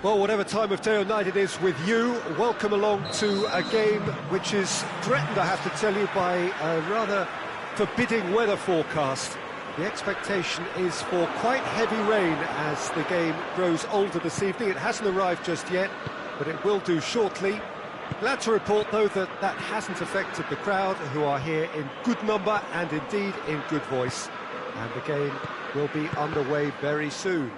Well, whatever time of day or night it is with you, welcome along to a game which is threatened, I have to tell you, by a rather forbidding weather forecast. The expectation is for quite heavy rain as the game grows older this evening. It hasn't arrived just yet, but it will do shortly. Glad to report, though, that that hasn't affected the crowd, who are here in good number and indeed in good voice. And the game will be underway very soon.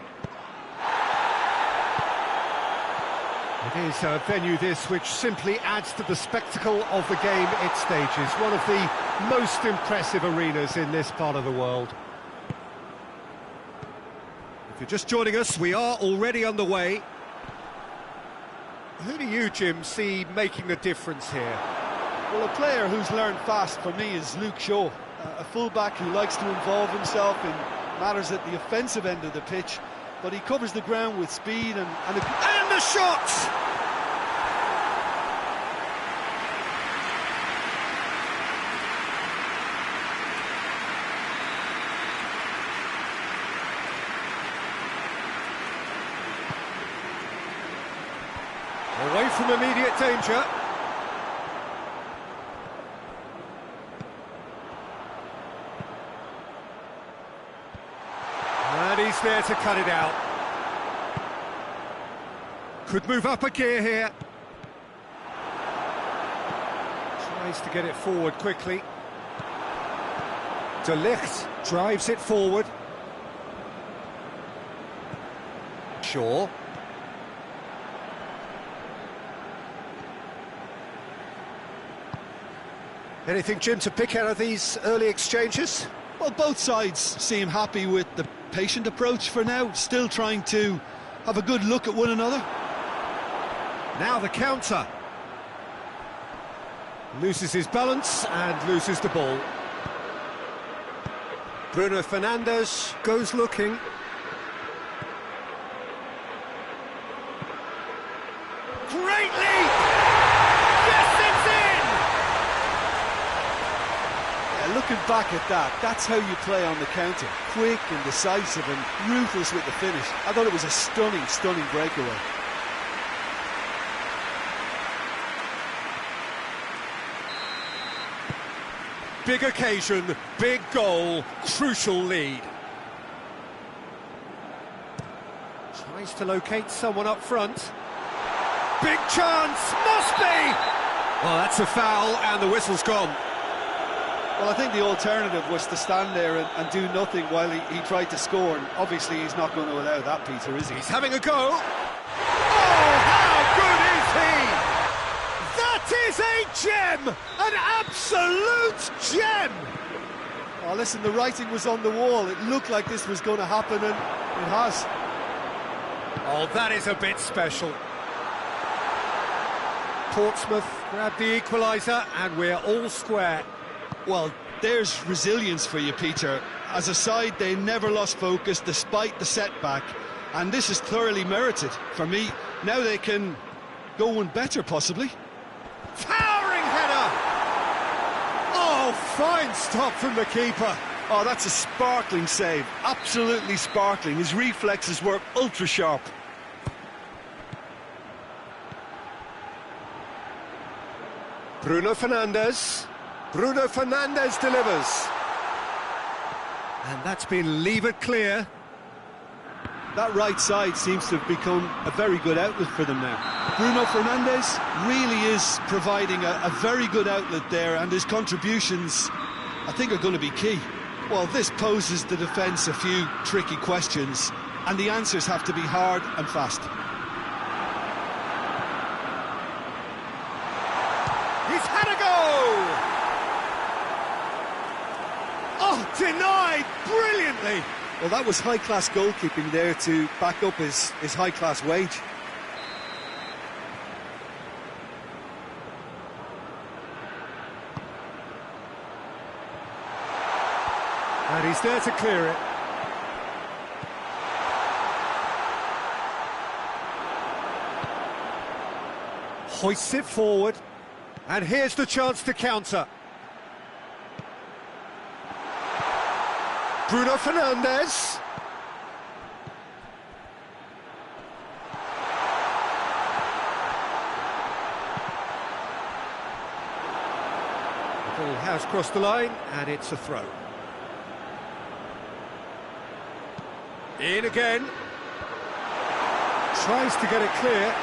It is a venue, this, which simply adds to the spectacle of the game it stages. One of the most impressive arenas in this part of the world. If you're just joining us, we are already underway. Who do you, Jim, see making the difference here? Well, a player who's learned fast for me is Luke Shaw, a fullback who likes to involve himself in matters at the offensive end of the pitch, but he covers the ground with speed and the shot! Away from immediate danger. And he's there to cut it out. Could move up a gear here. Tries to get it forward quickly. De Ligt drives it forward. Shaw. Anything, Jim, to pick out of these early exchanges? Well, both sides seem happy with the patient approach for now, still trying to have a good look at one another. Now the counter. Loses his balance and loses the ball. Bruno Fernandes goes looking. Great leap! Yes, it's in! Yeah, looking back at that, that's how you play on the counter. Quick and decisive and ruthless with the finish. I thought it was a stunning, stunning breakaway. Big occasion, big goal, crucial lead. Tries to locate someone up front. Big chance, must be! Well, that's a foul and the whistle's gone. Well, I think the alternative was to stand there and do nothing while he tried to score, and obviously he's not going to allow that, Peter, is he? He's having a go. Oh, how good is he! That is a gem! An absolute gem! Oh, listen, the writing was on the wall. It looked like this was going to happen, and it has. Oh, that is a bit special. Portsmouth grabbed the equaliser, and we're all square. Well, there's resilience for you, Peter. As a side, they never lost focus despite the setback, and this is thoroughly merited. For me, now they can go one better, possibly. Towering header! Oh, fine stop from the keeper. Oh, that's a sparkling save. Absolutely sparkling. His reflexes were ultra sharp. Bruno Fernandes. Bruno Fernandes delivers. And that's been levered clear. That right side seems to have become a very good outlet for them now. Bruno Fernandes really is providing a very good outlet there, and his contributions, I think, are going to be key. Well, this poses the defence a few tricky questions, and the answers have to be hard and fast. He's had a go! Oh, denied brilliantly! Well, that was high-class goalkeeping there to back up his high-class wage. And he's there to clear it. Hoists it forward. And here's the chance to counter. Bruno Fernandes. The ball has crossed the line, and it's a throw. In again. Tries to get it clear.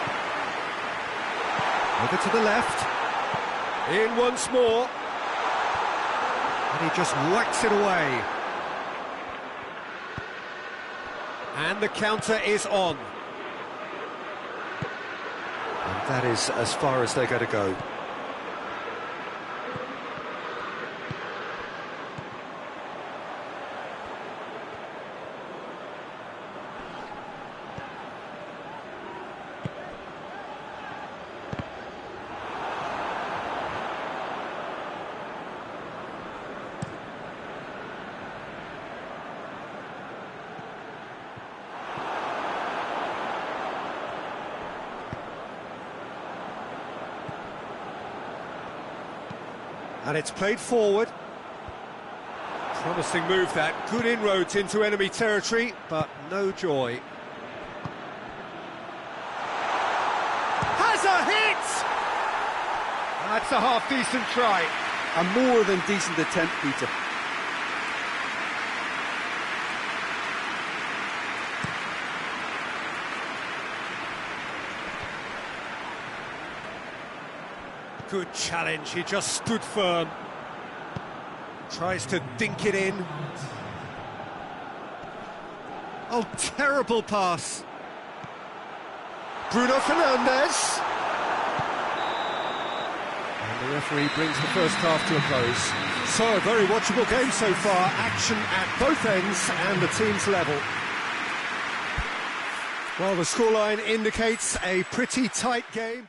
Over to the left. In once more. And he just whacks it away. And the counter is on. And that is as far as they're going to go. And it's played forward. Promising move that. Good inroads into enemy territory, but no joy. Has a hit! That's a half-decent try. A more than decent attempt, Peter. Good challenge, he just stood firm. Tries to dink it in. Oh, terrible pass. Bruno Fernandes. And the referee brings the first half to a close. So, a very watchable game so far. Action at both ends and the team's level. Well, the scoreline indicates a pretty tight game.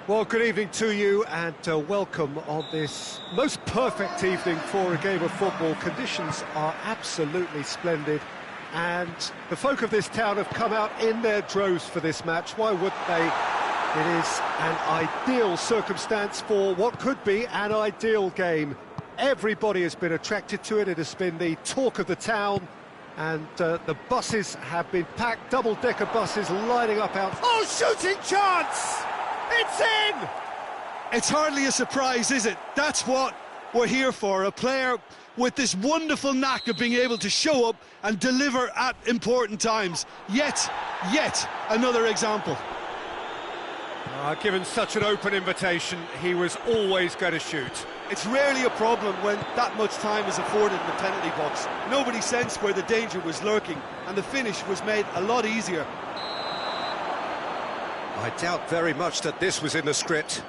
Well, good evening to you and welcome on this most perfect evening for a game of football. Conditions are absolutely splendid and the folk of this town have come out in their droves for this match. Why wouldn't they? It is an ideal circumstance for what could be an ideal game. Everybody has been attracted to it. It has been the talk of the town and the buses have been packed, double-decker buses lining up out. Oh, shooting chance! It's in! It's hardly a surprise, is it? That's what we're here for, a player with this wonderful knack of being able to show up and deliver at important times. Yet another example. Given such an open invitation, he was always going to shoot. It's rarely a problem when that much time is afforded in the penalty box. Nobody sensed where the danger was lurking, and the finish was made a lot easier. I doubt very much that this was in the script.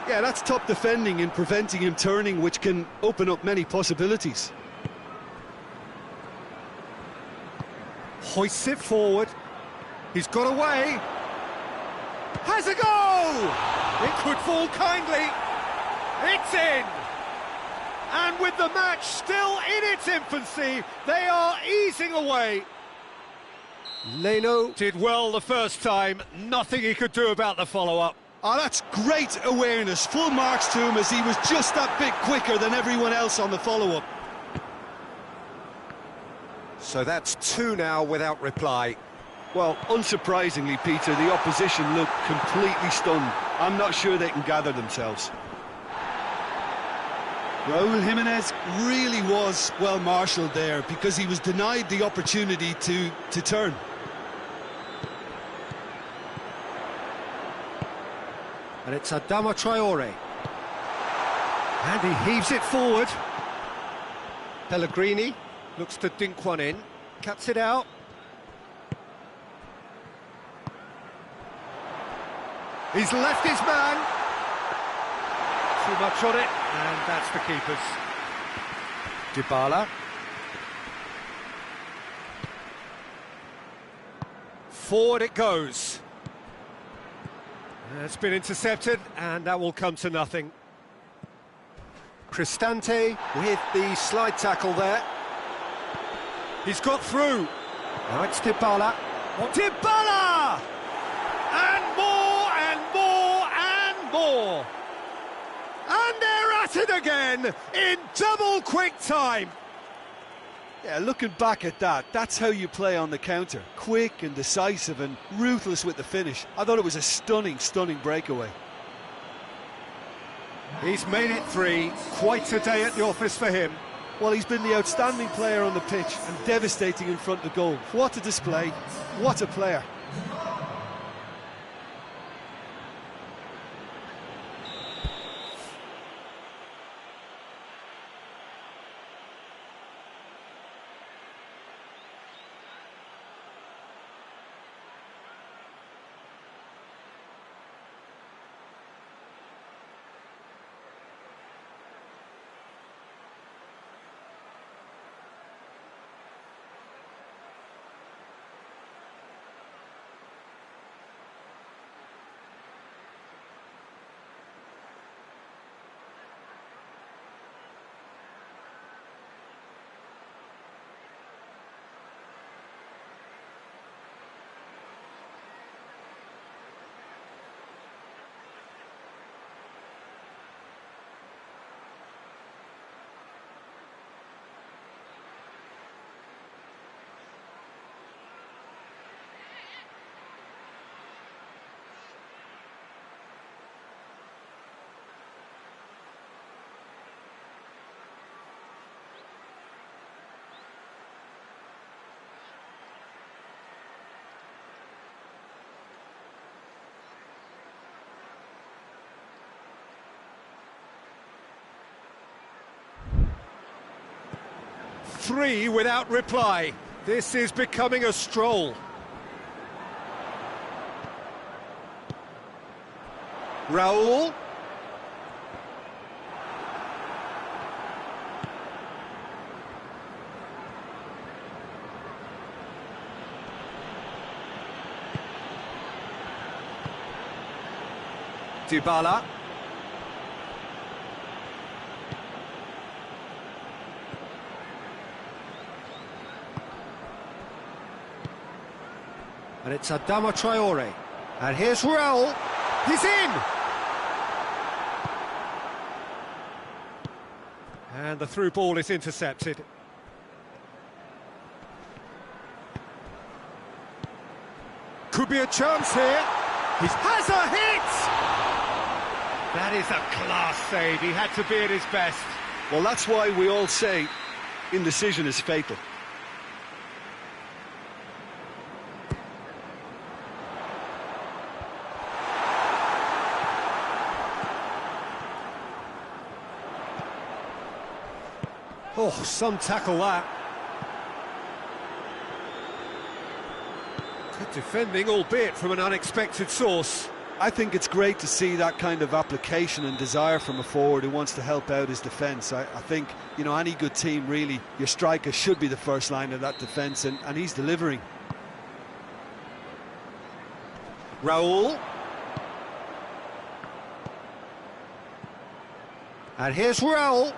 Yeah, that's top defending and preventing him turning, which can open up many possibilities. Hoists it forward. He's got away. Has a goal! It could fall kindly. It's in! And with the match still in its infancy, they are easing away. Leno did well the first time. Nothing he could do about the follow-up. Oh, that's great awareness. Full marks to him as he was just that bit quicker than everyone else on the follow-up. So that's two now without reply. Well, unsurprisingly, Peter, the opposition look completely stunned. I'm not sure they can gather themselves. Raúl Jiménez really was well marshalled there because he was denied the opportunity to turn. And it's Adama Traore. And he heaves it forward. Pellegrini looks to dink one in, cuts it out. He's left his man. Too much on it, and that's the keeper's. Dybala. Forward it goes. It's been intercepted, and that will come to nothing. Cristante with the slide tackle there. He's got through. Now it's Dybala. Dybala! And more, and more, and more. And they're at it again in double quick time. Yeah, looking back at that, that's how you play on the counter. Quick and decisive and ruthless with the finish. I thought it was a stunning, stunning breakaway. He's made it 3. Quite a day at the office for him. Well, he's been the outstanding player on the pitch and devastating in front of goal. What a display, what a player. Three without reply. This is becoming a stroll. Raúl. Dybala. And it's Adama Traore. And here's Raúl. He's in! And the through ball is intercepted. Could be a chance here. He has a hit! That is a class save. He had to be at his best. Well, that's why we all say indecision is fatal. Oh, some tackle that. Good defending, albeit from an unexpected source. I think it's great to see that kind of application and desire from a forward who wants to help out his defence. I think, you know, any good team, really, your striker should be the first line of that defence, and he's delivering. Raúl. And here's Raúl.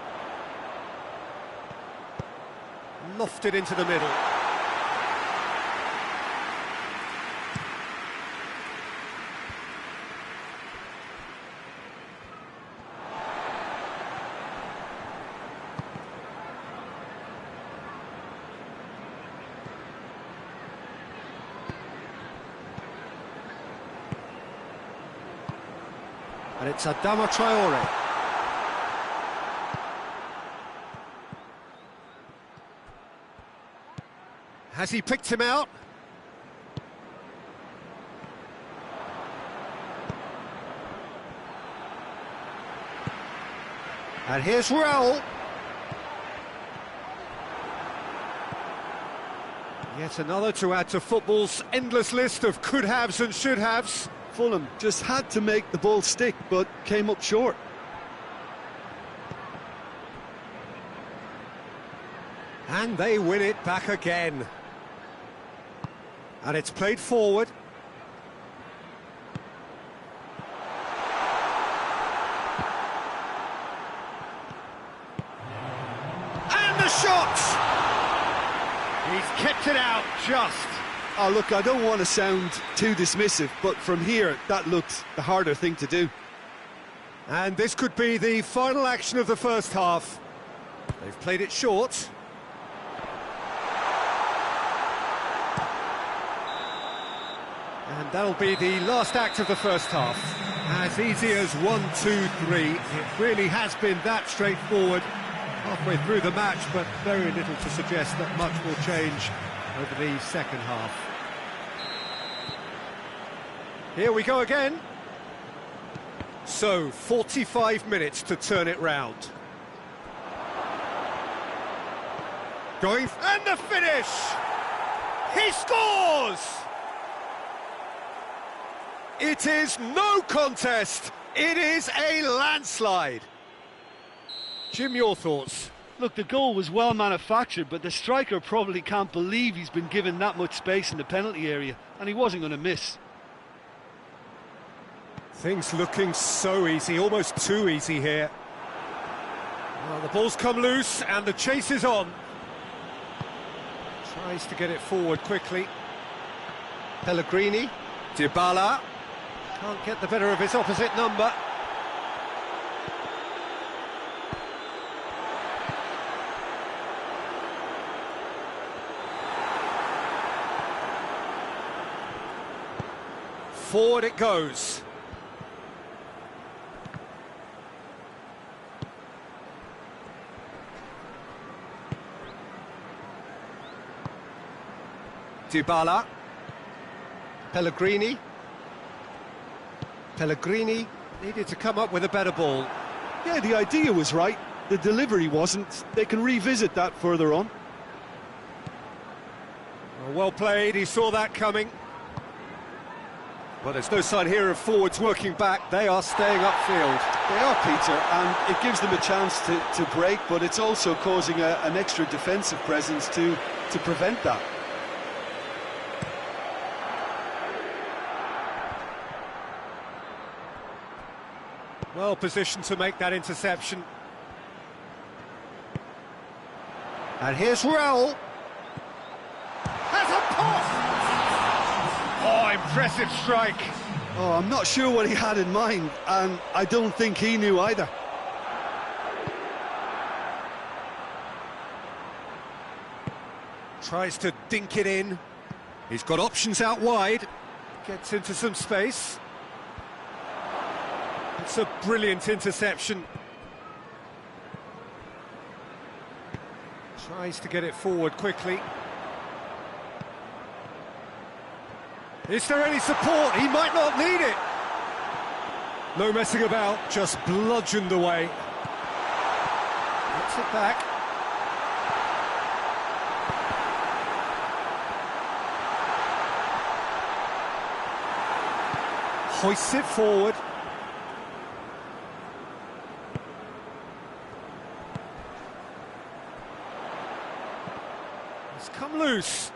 Lofted into the middle. And it's Adama Traore. Has he picked him out? And here's Raul. Yet another to add to football's endless list of could-haves and should-haves. Fulham just had to make the ball stick, but came up short. And they win it back again. And it's played forward. And the shot! He's kept it out just. Oh, look, I don't want to sound too dismissive, but from here, that looked the harder thing to do. And this could be the final action of the first half. They've played it short. And that'll be the last act of the first half. As easy as 1, 2, 3. It really has been that straightforward halfway through the match, but very little to suggest that much will change over the second half. Here we go again. So, 45 minutes to turn it round. Going, and the finish! He scores! It is no contest. It is a landslide. Jim, your thoughts? Look, the goal was well manufactured, but the striker probably can't believe he's been given that much space in the penalty area, and he wasn't going to miss. Things looking so easy, almost too easy here. Well, the ball's come loose and the chase is on. Tries to get it forward quickly. Pellegrini, Dybala. Can't get the better of his opposite number. Forward it goes. Dybala. Pellegrini. Pellegrini needed to come up with a better ball. Yeah, the idea was right. The delivery wasn't. They can revisit that further on. Well played, he saw that coming. Well, there's no sign here of forwards working back. They are staying upfield. They are, Peter, and it gives them a chance to break, but it's also causing an extra defensive presence to prevent that. Well positioned to make that interception. And here's Raul. Has a pop! Oh, impressive strike. Oh, I'm not sure what he had in mind, and I don't think he knew either. Tries to dink it in. He's got options out wide. Gets into some space. It's a brilliant interception. Tries to get it forward quickly. Is there any support? He might not need it. No messing about, just bludgeoned away. Gets it back. Hoists it forward. It's come loose.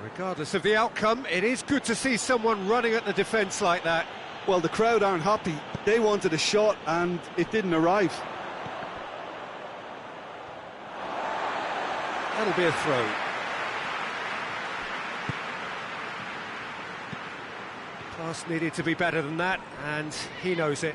Regardless of the outcome, it is good to see someone running at the defence like that. Well, the crowd aren't happy. They wanted a shot and it didn't arrive. That'll be a throw. Pass needed to be better than that, and he knows it.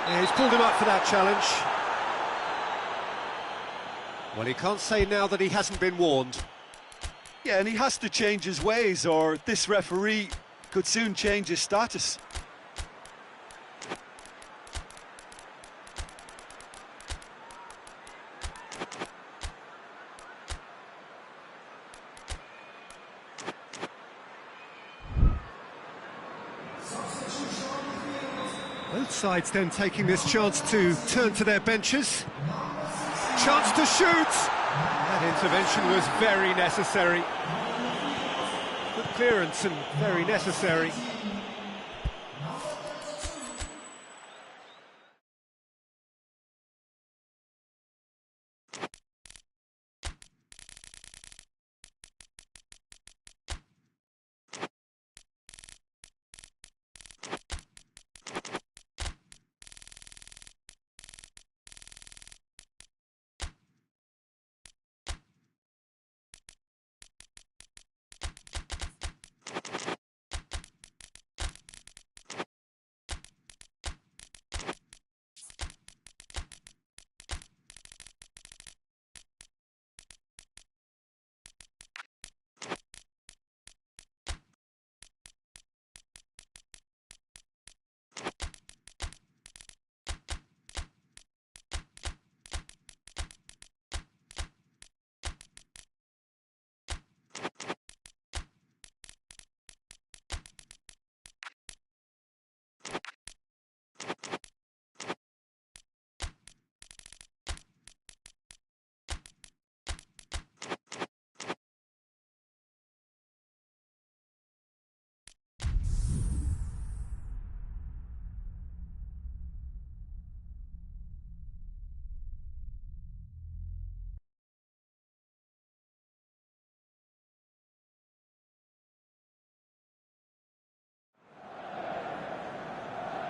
Yeah, he's pulled him up for that challenge. Well, he can't say now that he hasn't been warned. Yeah, and he has to change his ways, or this referee could soon change his status. Both sides then taking this chance to turn to their benches. Chance to shoot! That intervention was very necessary. Good clearance and very necessary.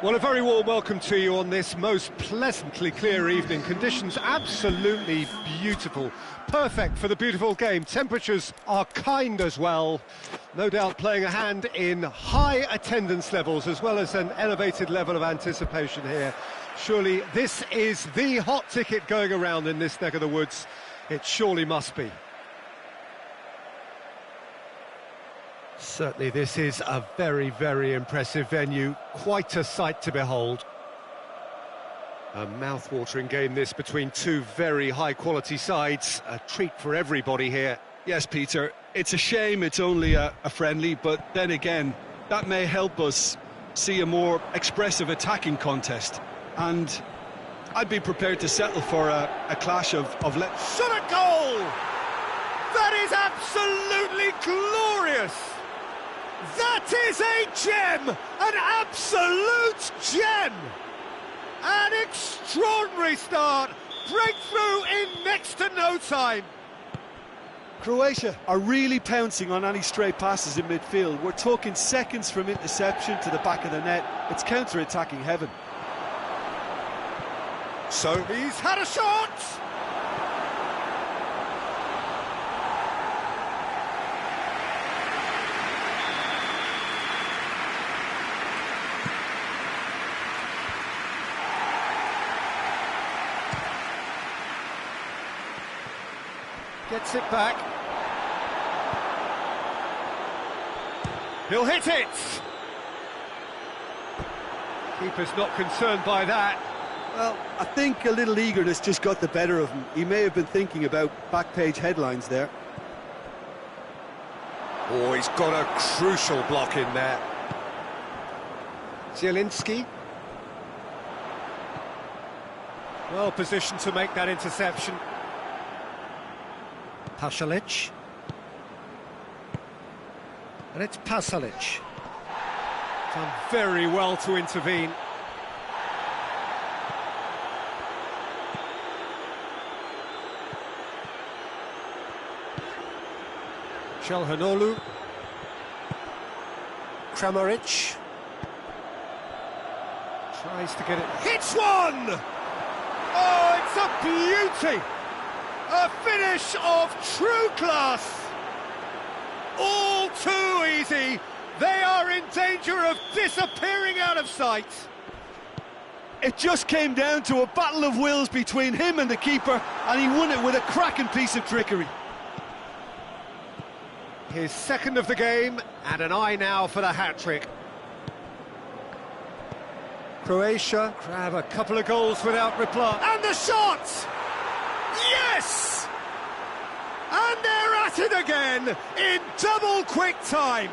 Well, a very warm welcome to you on this most pleasantly clear evening. Conditions absolutely beautiful, perfect for the beautiful game. Temperatures are kind as well, no doubt playing a hand in high attendance levels as well as an elevated level of anticipation here. Surely this is the hot ticket going around in this neck of the woods. It surely must be. Certainly this is a very, very impressive venue, quite a sight to behold. A mouth-watering game this between two very high-quality sides, a treat for everybody here. Yes, Peter, it's a shame it's only a friendly, but then again, that may help us see a more expressive attacking contest. And I'd be prepared to settle for a clash of Shot a goal! That is absolutely glorious! That is a gem! An absolute gem! An extraordinary start! Breakthrough in next to no time! Croatia are really pouncing on any stray passes in midfield. We're talking seconds from interception to the back of the net. It's counter-attacking heaven. So he's had a shot! Gets it back. He'll hit it! Keeper's not concerned by that. Well, I think a little eagerness just got the better of him. He may have been thinking about back-page headlines there. Oh, he's got a crucial block in there. Zielinski. Well positioned to make that interception. Pasalic. And it's Pasalic. Done very well to intervene. Çalhanoğlu. Kramaric. Tries to get it. Hits one! Oh, it's a beauty! A finish of true class! All too easy. They are in danger of disappearing out of sight. It just came down to a battle of wills between him and the keeper, and he won it with a cracking piece of trickery. His second of the game, and an eye now for the hat-trick. Croatia grab a couple of goals without reply. And the shot! Yes! And they're at it again in double quick time.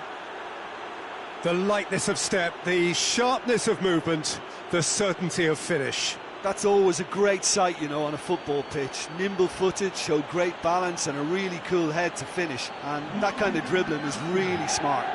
The lightness of step, the sharpness of movement, the certainty of finish. That's always a great sight, you know, on a football pitch. Nimble-footed, showed great balance and a really cool head to finish. And that kind of dribbling is really smart.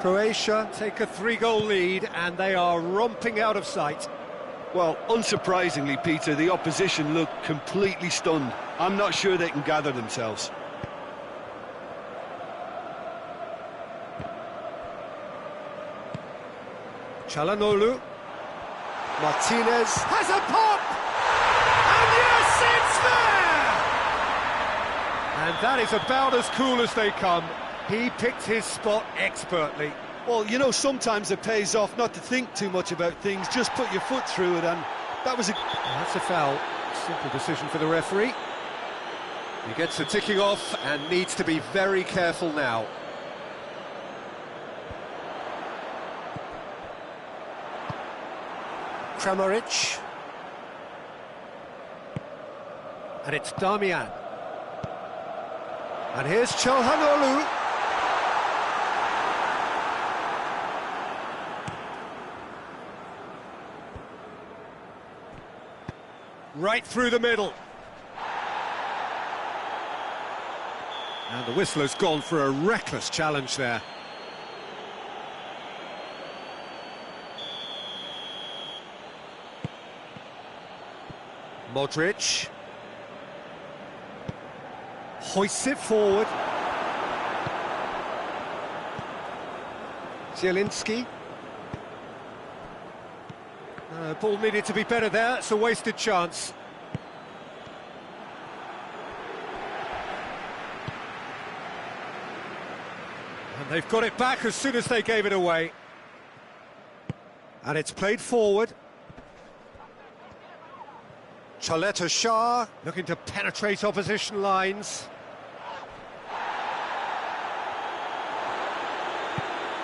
Croatia take a 3-goal lead and they are romping out of sight. Well, unsurprisingly, Peter, the opposition look completely stunned. I'm not sure they can gather themselves. Çalhanoğlu. Martinez has a pop! And yes, it's there! And that is about as cool as they come. He picked his spot expertly. Well, you know, sometimes it pays off not to think too much about things, just put your foot through it, and that was a... That's a foul. Simple decision for the referee. He gets the ticking off and needs to be very careful now. Kramaric. And it's Darmian. And here's Çalhanoğlu. Right through the middle. And the whistle has gone for a reckless challenge there. Modric. Hoists it forward. Zielinski. Ball needed to be better there, it's a wasted chance. And they've got it back as soon as they gave it away. And it's played forward. Chaleta Shah looking to penetrate opposition lines.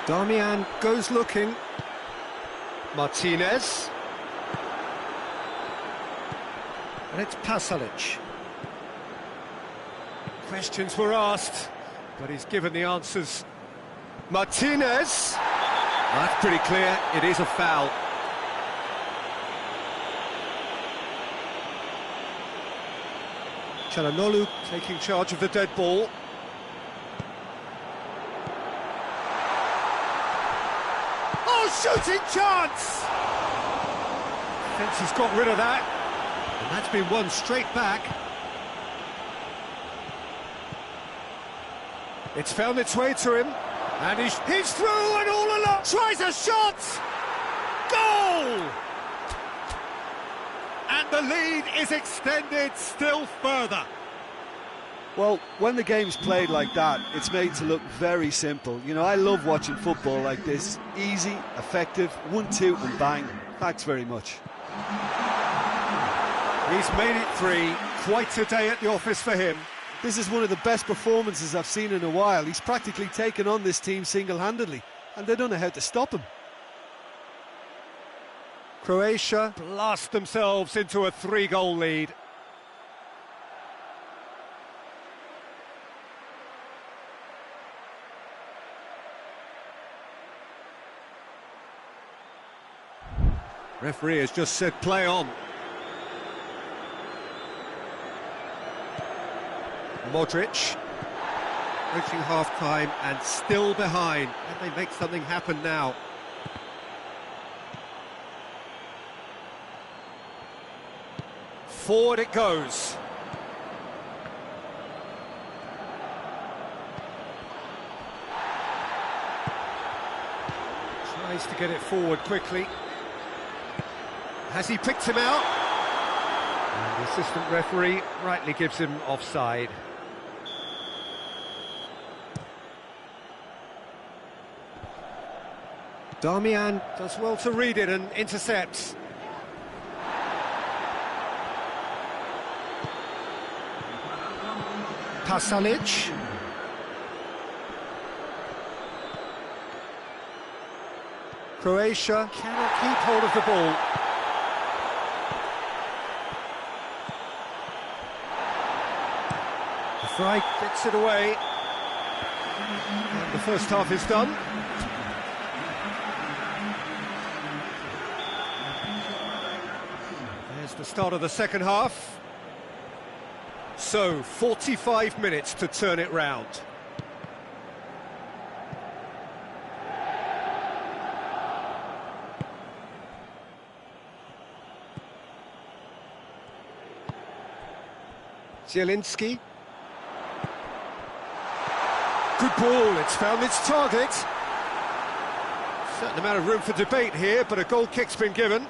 Darmian goes looking. Martinez. And it's Pasalic. Questions were asked, but he's given the answers. Martinez. That's pretty clear, it is a foul. Çalhanoğlu taking charge of the dead ball. Oh, shooting chance! Defence has got rid of that. And that's been won straight back. It's found its way to him. And he's through and all along. Tries a shot! Goal! And the lead is extended still further. Well, when the game's played like that, it's made to look very simple. You know, I love watching football like this. Easy, effective, 1-2 and bang. Thanks very much. He's made it 3. Quite a day at the office for him. This is one of the best performances I've seen in a while. He's practically taken on this team single-handedly, and they don't know how to stop him. Croatia blast themselves into a 3-goal lead. Referee has just said play on. Modric reaching half-time and still behind. Can they make something happen now? Forward it goes. Tries to get it forward quickly. Has he picked him out? And the assistant referee rightly gives him offside. Darmian does well to read it and intercepts. Pasalic. Croatia cannot keep hold of the ball. The Frey gets it away. And the first half is done. There's the start of the second half. So, 45 minutes to turn it round. Zielinski. Good ball, it's found its target. Certain amount of room for debate here, but a goal kick's been given.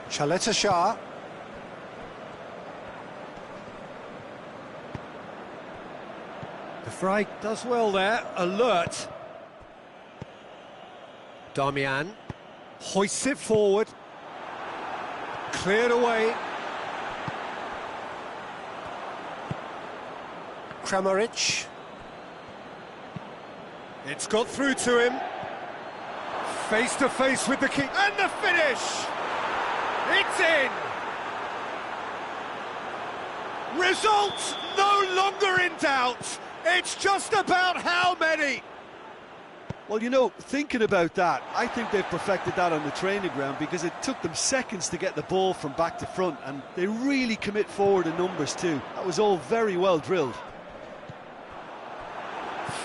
Chaleta Shah. The Frey does well there, alert. Darmian hoists it forward. Cleared away. Kramaric. It's got through to him. Face to face with the keeper. And the finish! It's in! Results no longer in doubt. It's just about how many. Well, you know, thinking about that, I think they've perfected that on the training ground because it took them seconds to get the ball from back to front, and they really commit forward in numbers too. That was all very well drilled.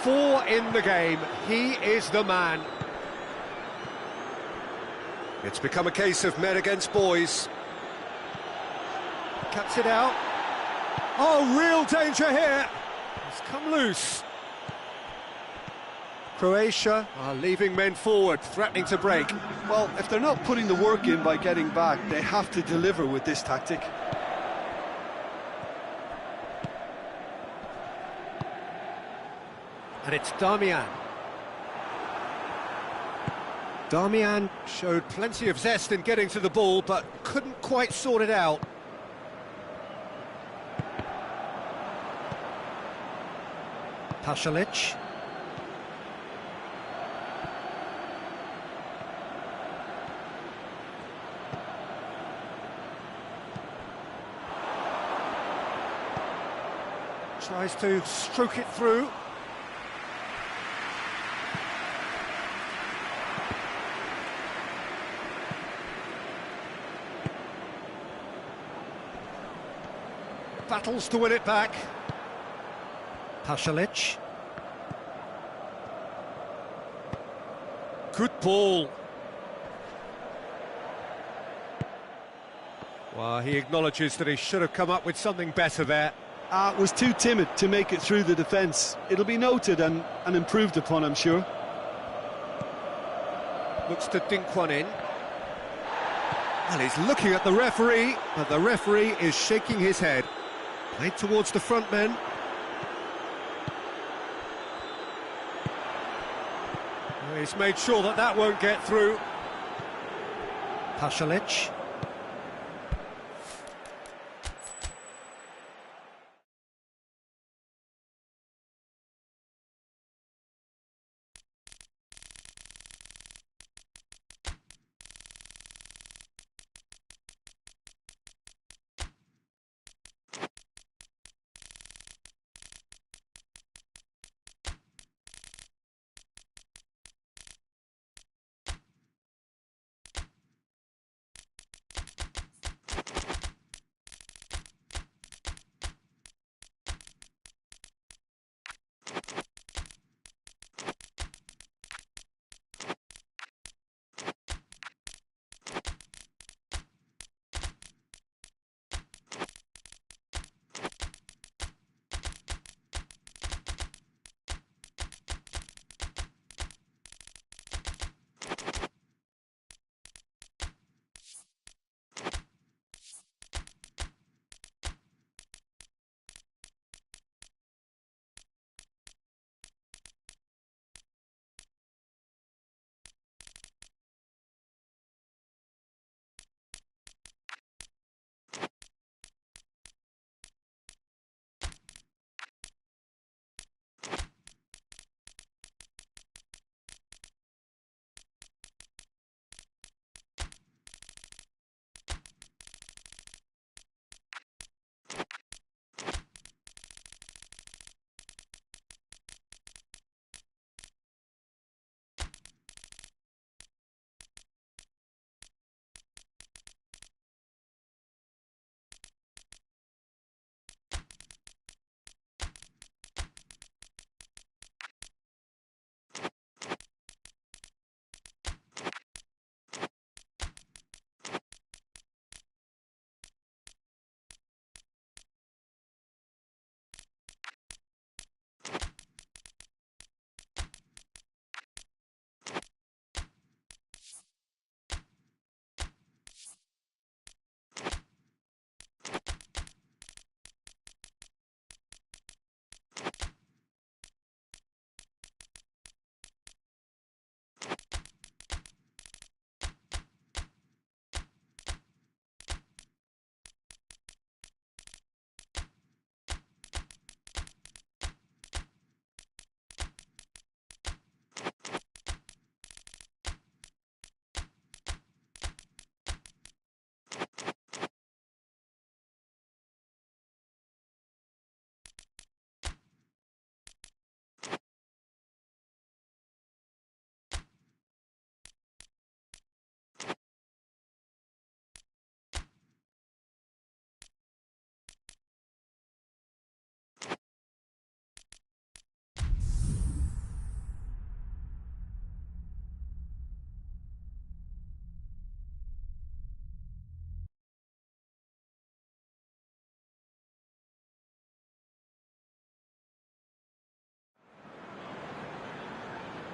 4 in the game. He is the man. It's become a case of men against boys. Cuts it out. Oh, real danger here. It's come loose. Croatia are leaving men forward, threatening to break. Well, if they're not putting the work in by getting back, they have to deliver with this tactic. And it's Darmian. Darmian showed plenty of zest in getting to the ball, but couldn't quite sort it out. Pasalic. Tries to stroke it through. Battles to win it back. Pasalic. Good ball. Well, he acknowledges that he should have come up with something better there. Was too timid to make it through the defence. It'll be noted and improved upon, I'm sure. Looks to dink one in. Well, he's looking at the referee, but the referee is shaking his head. Played towards the front men. He's made sure that that won't get through. Pasalic.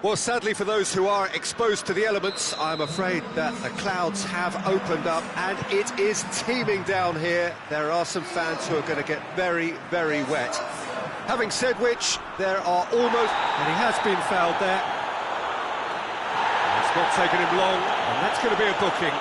Well, sadly for those who are exposed to the elements, I'm afraid that the clouds have opened up and it is teeming down here. There are some fans who are going to get very, very wet. Having said which, there are almost... And he has been fouled there. It's not taken him long, and that's going to be a booking.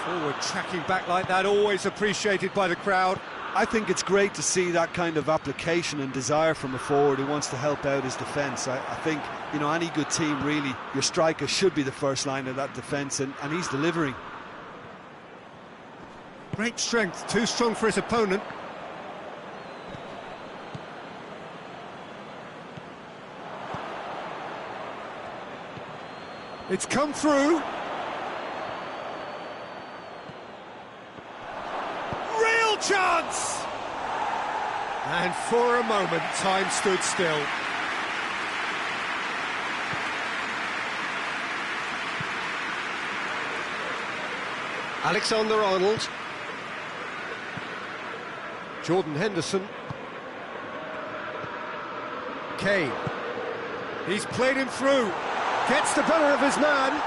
Forward tracking back like that, always appreciated by the crowd. I think it's great to see that kind of application and desire from a forward who wants to help out his defence. I think, you know, any good team, really, your striker should be the first line of that defence, and he's delivering. Great strength, too strong for his opponent. It's come through. Real chance! And for a moment, time stood still. Alexander-Arnold. Jordan Henderson. Kane. He's played him through. Gets the better of his man.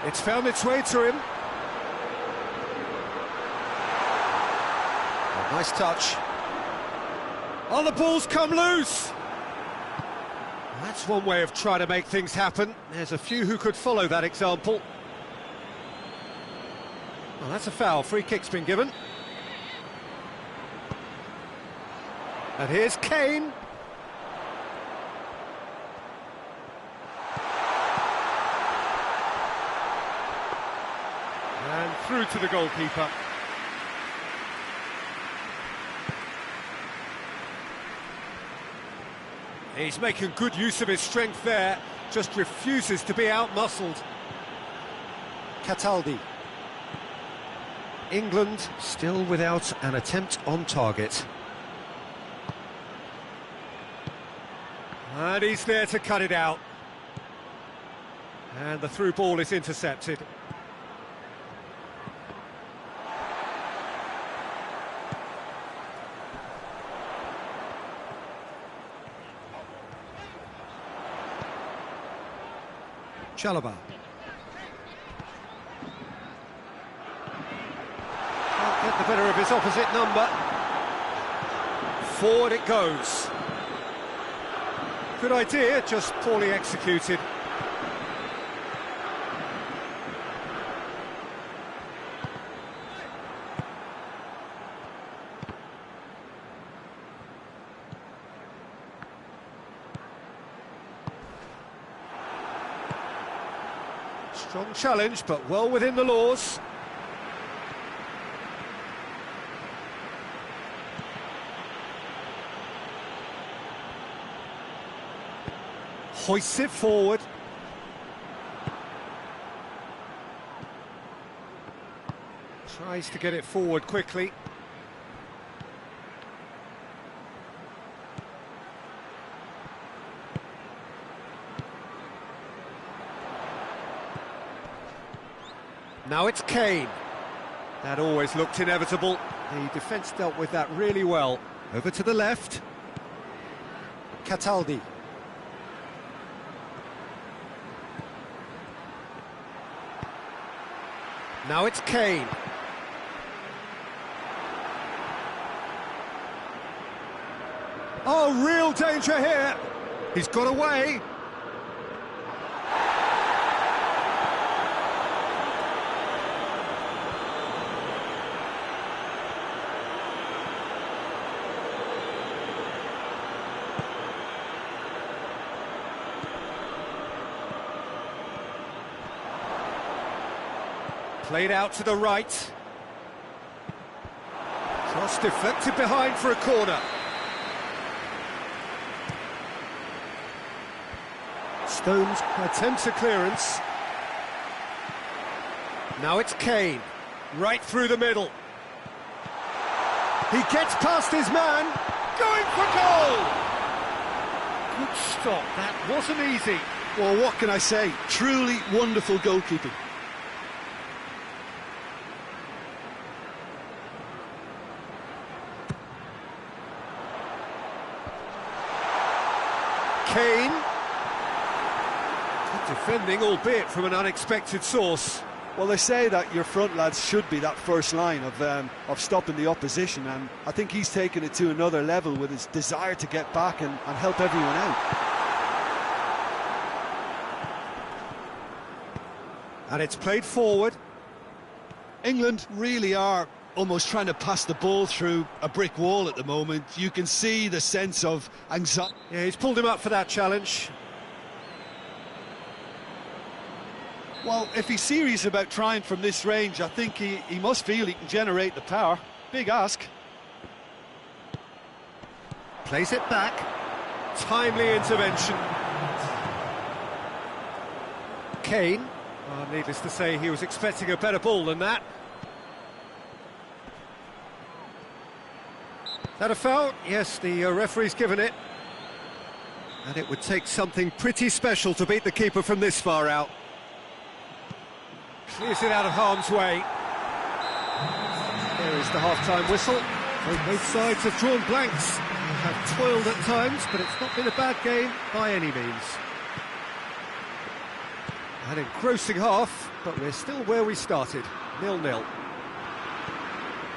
It's found its way to him. Oh, nice touch. Oh, the ball's come loose. That's one way of trying to make things happen. There's a few who could follow that example. Well, that's a foul. Free kick's been given. And here's Kane. And through to the goalkeeper. He's making good use of his strength there, just refuses to be out-muscled. Cataldi. England still without an attempt on target. And he's there to cut it out. And the through ball is intercepted. Chalobah. Can't get the better of his opposite number. Forward it goes. Good idea, just poorly executed. Strong challenge, but well within the laws. Hoists it forward. Tries to get it forward quickly. Now it's Kane. That always looked inevitable. The defence dealt with that really well. Over to the left. Cataldi. Now it's Kane. Oh, real danger here. He's got away. Played out to the right. Cross deflected behind for a corner. Stones attempts a clearance. Now it's Kane, right through the middle. He gets past his man, going for goal! Good stop, that wasn't easy. Well, what can I say? Truly wonderful goalkeeping. Kane. Good defending, albeit from an unexpected source. Well, they say that your front lads should be that first line of stopping the opposition, and I think he's taken it to another level with his desire to get back and help everyone out. And it's played forward. England really are almost trying to pass the ball through a brick wall at the moment. You can see the sense of anxiety. Yeah, he's pulled him up for that challenge. Well, if he's serious about trying from this range, I think he must feel he can generate the power. Big ask. Plays it back. Timely intervention. Kane. Oh, needless to say, he was expecting a better ball than that. Is that a foul? Yes, the referee's given it. And it would take something pretty special to beat the keeper from this far out. Clears it out of harm's way. There There is the half-time whistle. So both sides have drawn blanks. They have toiled at times, but it's not been a bad game by any means. An engrossing half, but we're still where we started, 0-0.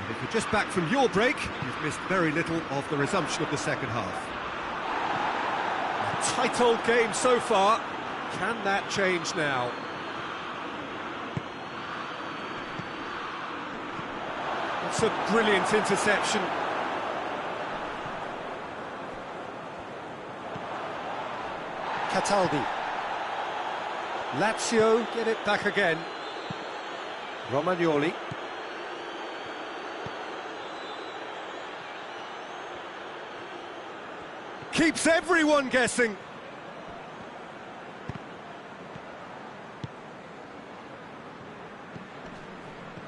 If you're just back from your break, you've missed very little of the resumption of the second half. A tight old game so far. Can that change now? It's a brilliant interception. Cataldi. Lazio get it back again. Romagnoli. Keeps everyone guessing.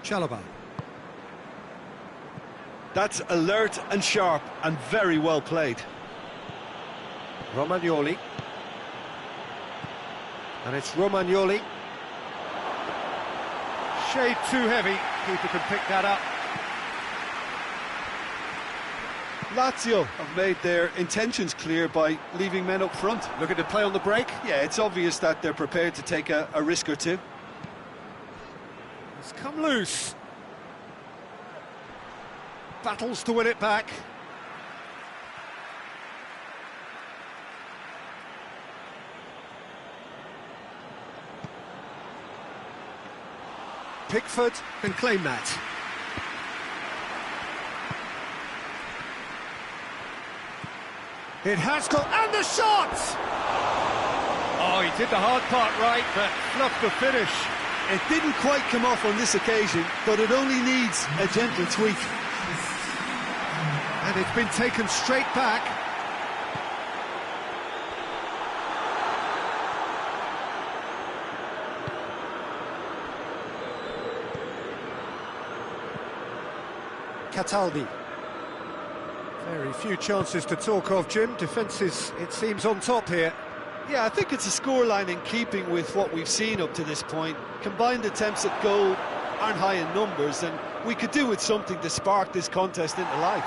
Chalobah. That's alert and sharp and very well played. Romagnoli. And it's Romagnoli. Shade too heavy. Keeper can pick that up. Lazio have made their intentions clear by leaving men up front. Looking to play on the break. Yeah, it's obvious that they're prepared to take a risk or two. It's come loose. Battles to win it back. Pickford can claim that. It has got, and the shot! Oh, he did the hard part right, but fluffed the finish. It didn't quite come off on this occasion, but it only needs a gentle tweak. And it's been taken straight back. Cataldi. Very few chances to talk of, Jim. Defence is, it seems, on top here. Yeah, I think it's a scoreline in keeping with what we've seen up to this point. Combined attempts at goal aren't high in numbers, and we could do with something to spark this contest into life.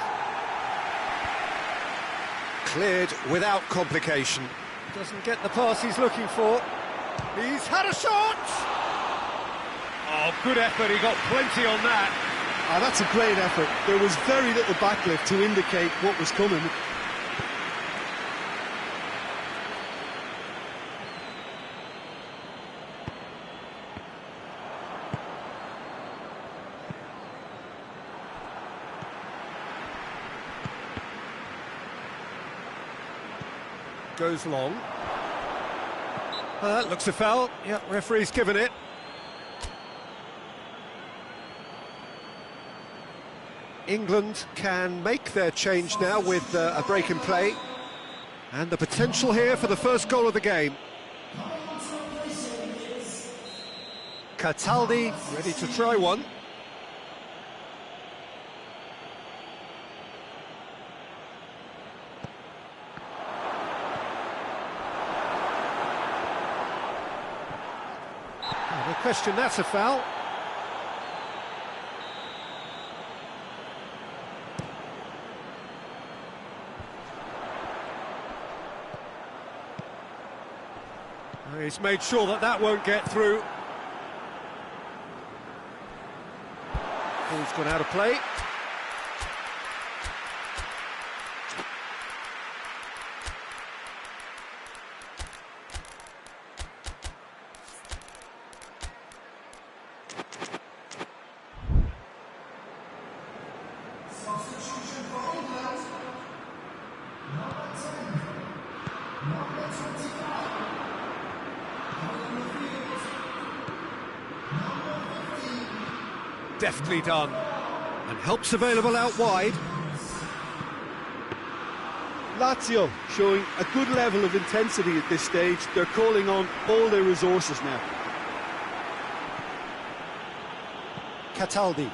Cleared without complication. Doesn't get the pass he's looking for. He's had a shot! Oh, good effort, he got plenty on that. Ah, that's a great effort. There was very little backlift to indicate what was coming. Goes long. That looks a foul. Yeah, referee's given it. England can make their change now with a break in play. And the potential here for the first goal of the game. Cataldi ready to try one. No question, that's a foul. He's made sure that that won't get through. Ball's gone out of play. Deftly done, and help's available out wide. Lazio showing a good level of intensity at this stage. They're calling on all their resources now. Cataldi.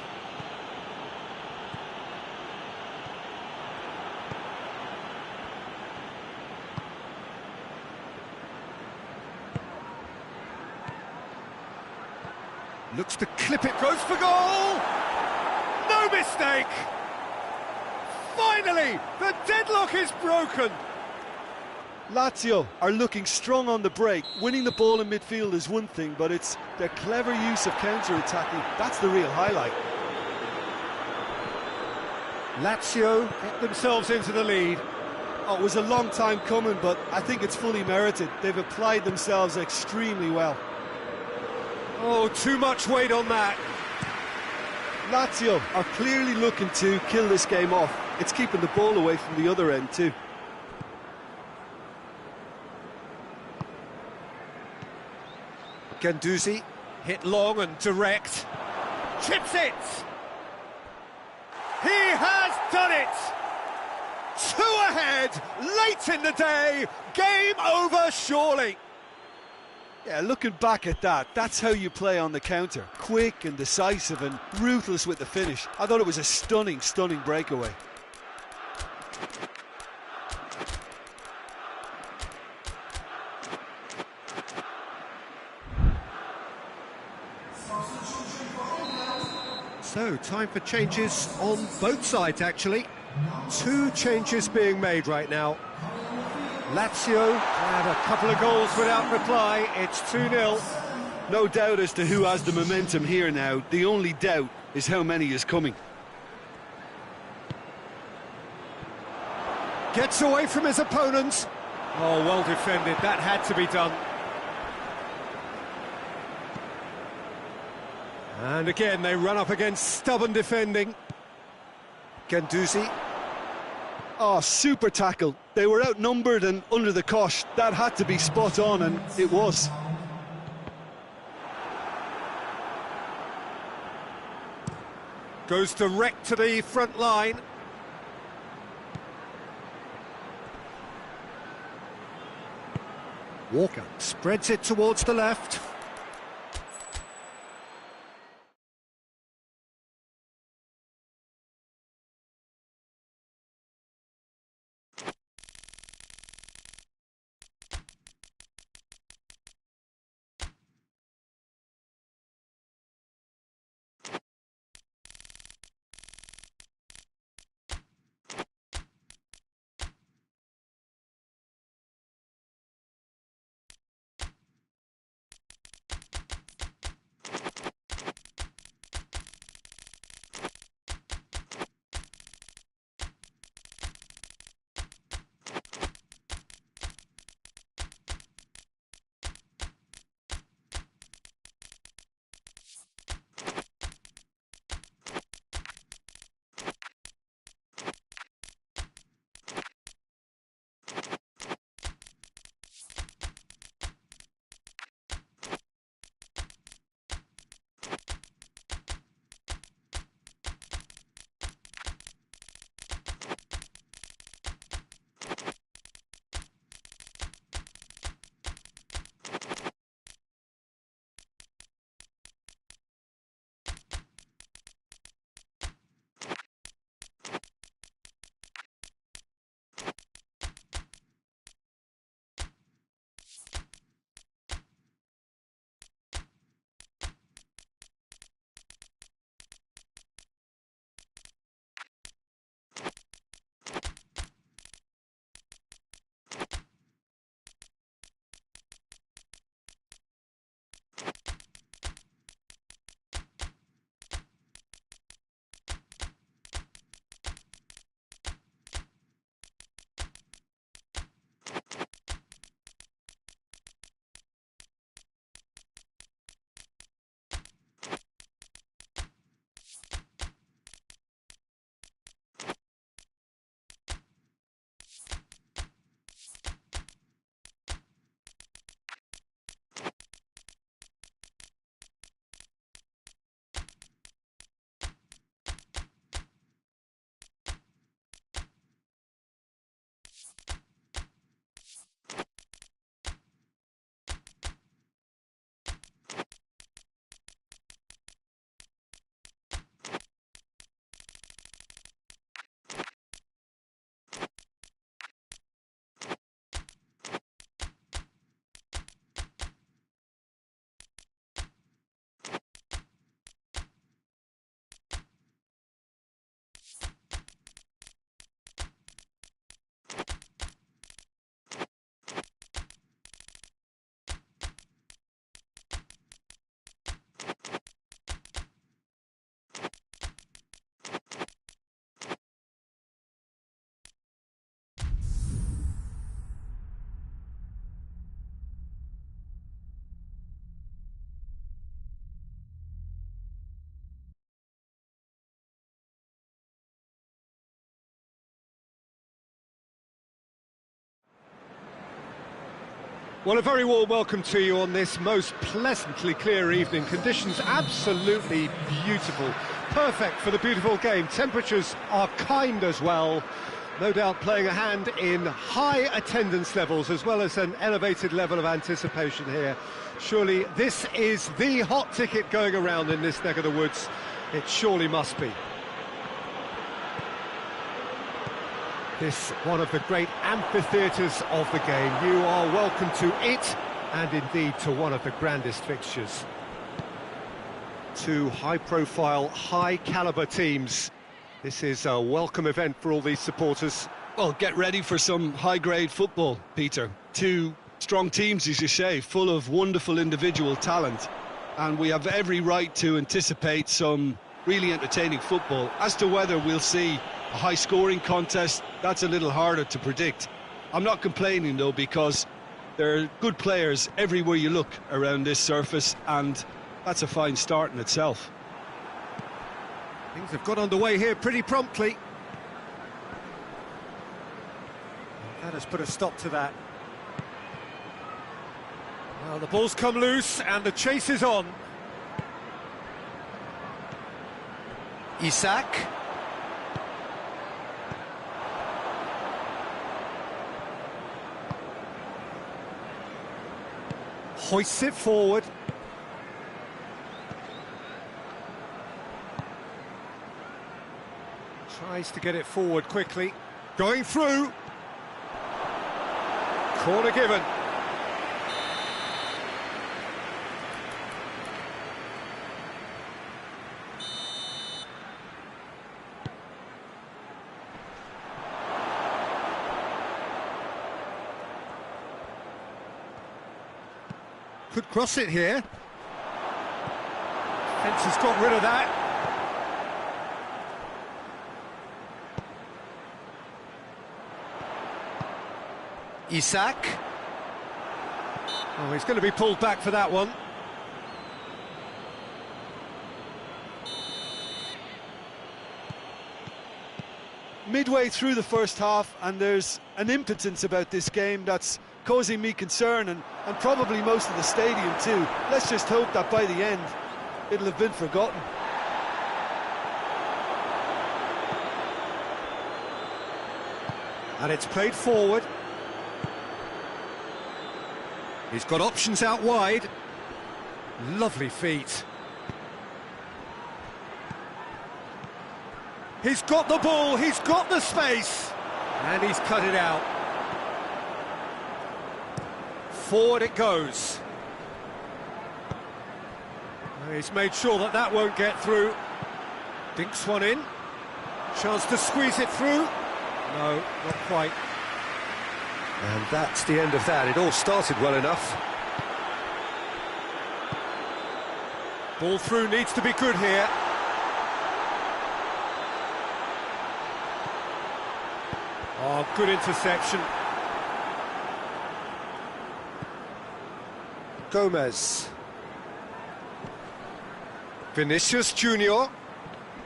Looks to clip it, goes for goal! No mistake! Finally, the deadlock is broken. Lazio are looking strong on the break. Winning the ball in midfield is one thing, but it's their clever use of counter-attacking. That's the real highlight. Lazio get themselves into the lead. Oh, it was a long time coming, but I think it's fully merited. They've applied themselves extremely well. Oh, too much weight on that. Lazio are clearly looking to kill this game off. It's keeping the ball away from the other end too. Guendouzi, hit long and direct. Chips it! He has done it! 2 ahead, late in the day, game over surely. Yeah, looking back at that, that's how you play on the counter. Quick and decisive and ruthless with the finish. I thought it was a stunning breakaway. So, time for changes on both sides, actually. 2 changes being made right now. Lazio had a couple of goals without reply. It's 2-0. No doubt as to who has the momentum here now. The only doubt is how many is coming. Gets away from his opponent. Oh, well defended. That had to be done. And again, they run up against stubborn defending. Guendouzi. Oh, super tackle. They were outnumbered and under the cosh. That had to be spot on, and it was. Goes direct to the front line. Walker spreads it towards the left. Well, a very warm welcome to you on this most pleasantly clear evening. Conditions absolutely beautiful. Perfect for the beautiful game. Temperatures are kind as well. No doubt playing a hand in high attendance levels as well as an elevated level of anticipation here. Surely this is the hot ticket going around in this neck of the woods. It surely must be. This one of the great amphitheatres of the game. You are welcome to it, and indeed to one of the grandest fixtures. Two high-profile, high-calibre teams. This is a welcome event for all these supporters. Well, get ready for some high-grade football, Peter. Two strong teams, as you say, full of wonderful individual talent. And we have every right to anticipate some really entertaining football. As to whether we'll see a high-scoring contest, that's a little harder to predict. I'm not complaining, though, because there are good players everywhere you look around this surface, and that's a fine start in itself. Things have got underway here pretty promptly. That has put a stop to that. Well, the ball's come loose and the chase is on. Isak. Hoists it forward. Tries to get it forward quickly. Going through. Corner given. Could cross it here. Fence has got rid of that. Isak. Oh, he's going to be pulled back for that one. Midway through the first half, and there's an impotence about this game that's causing me concern, and probably most of the stadium too. Let's just hope that by the end it'll have been forgotten. And it's played forward. He's got options out wide. Lovely feet. He's got the ball, he's got the space, and he's cut it out. Forward it goes. He's made sure that that won't get through. Dinks one in. Chance to squeeze it through. No, not quite. And that's the end of that. It all started well enough. Ball through needs to be good here. Oh, good interception. Gomez. Vinicius Junior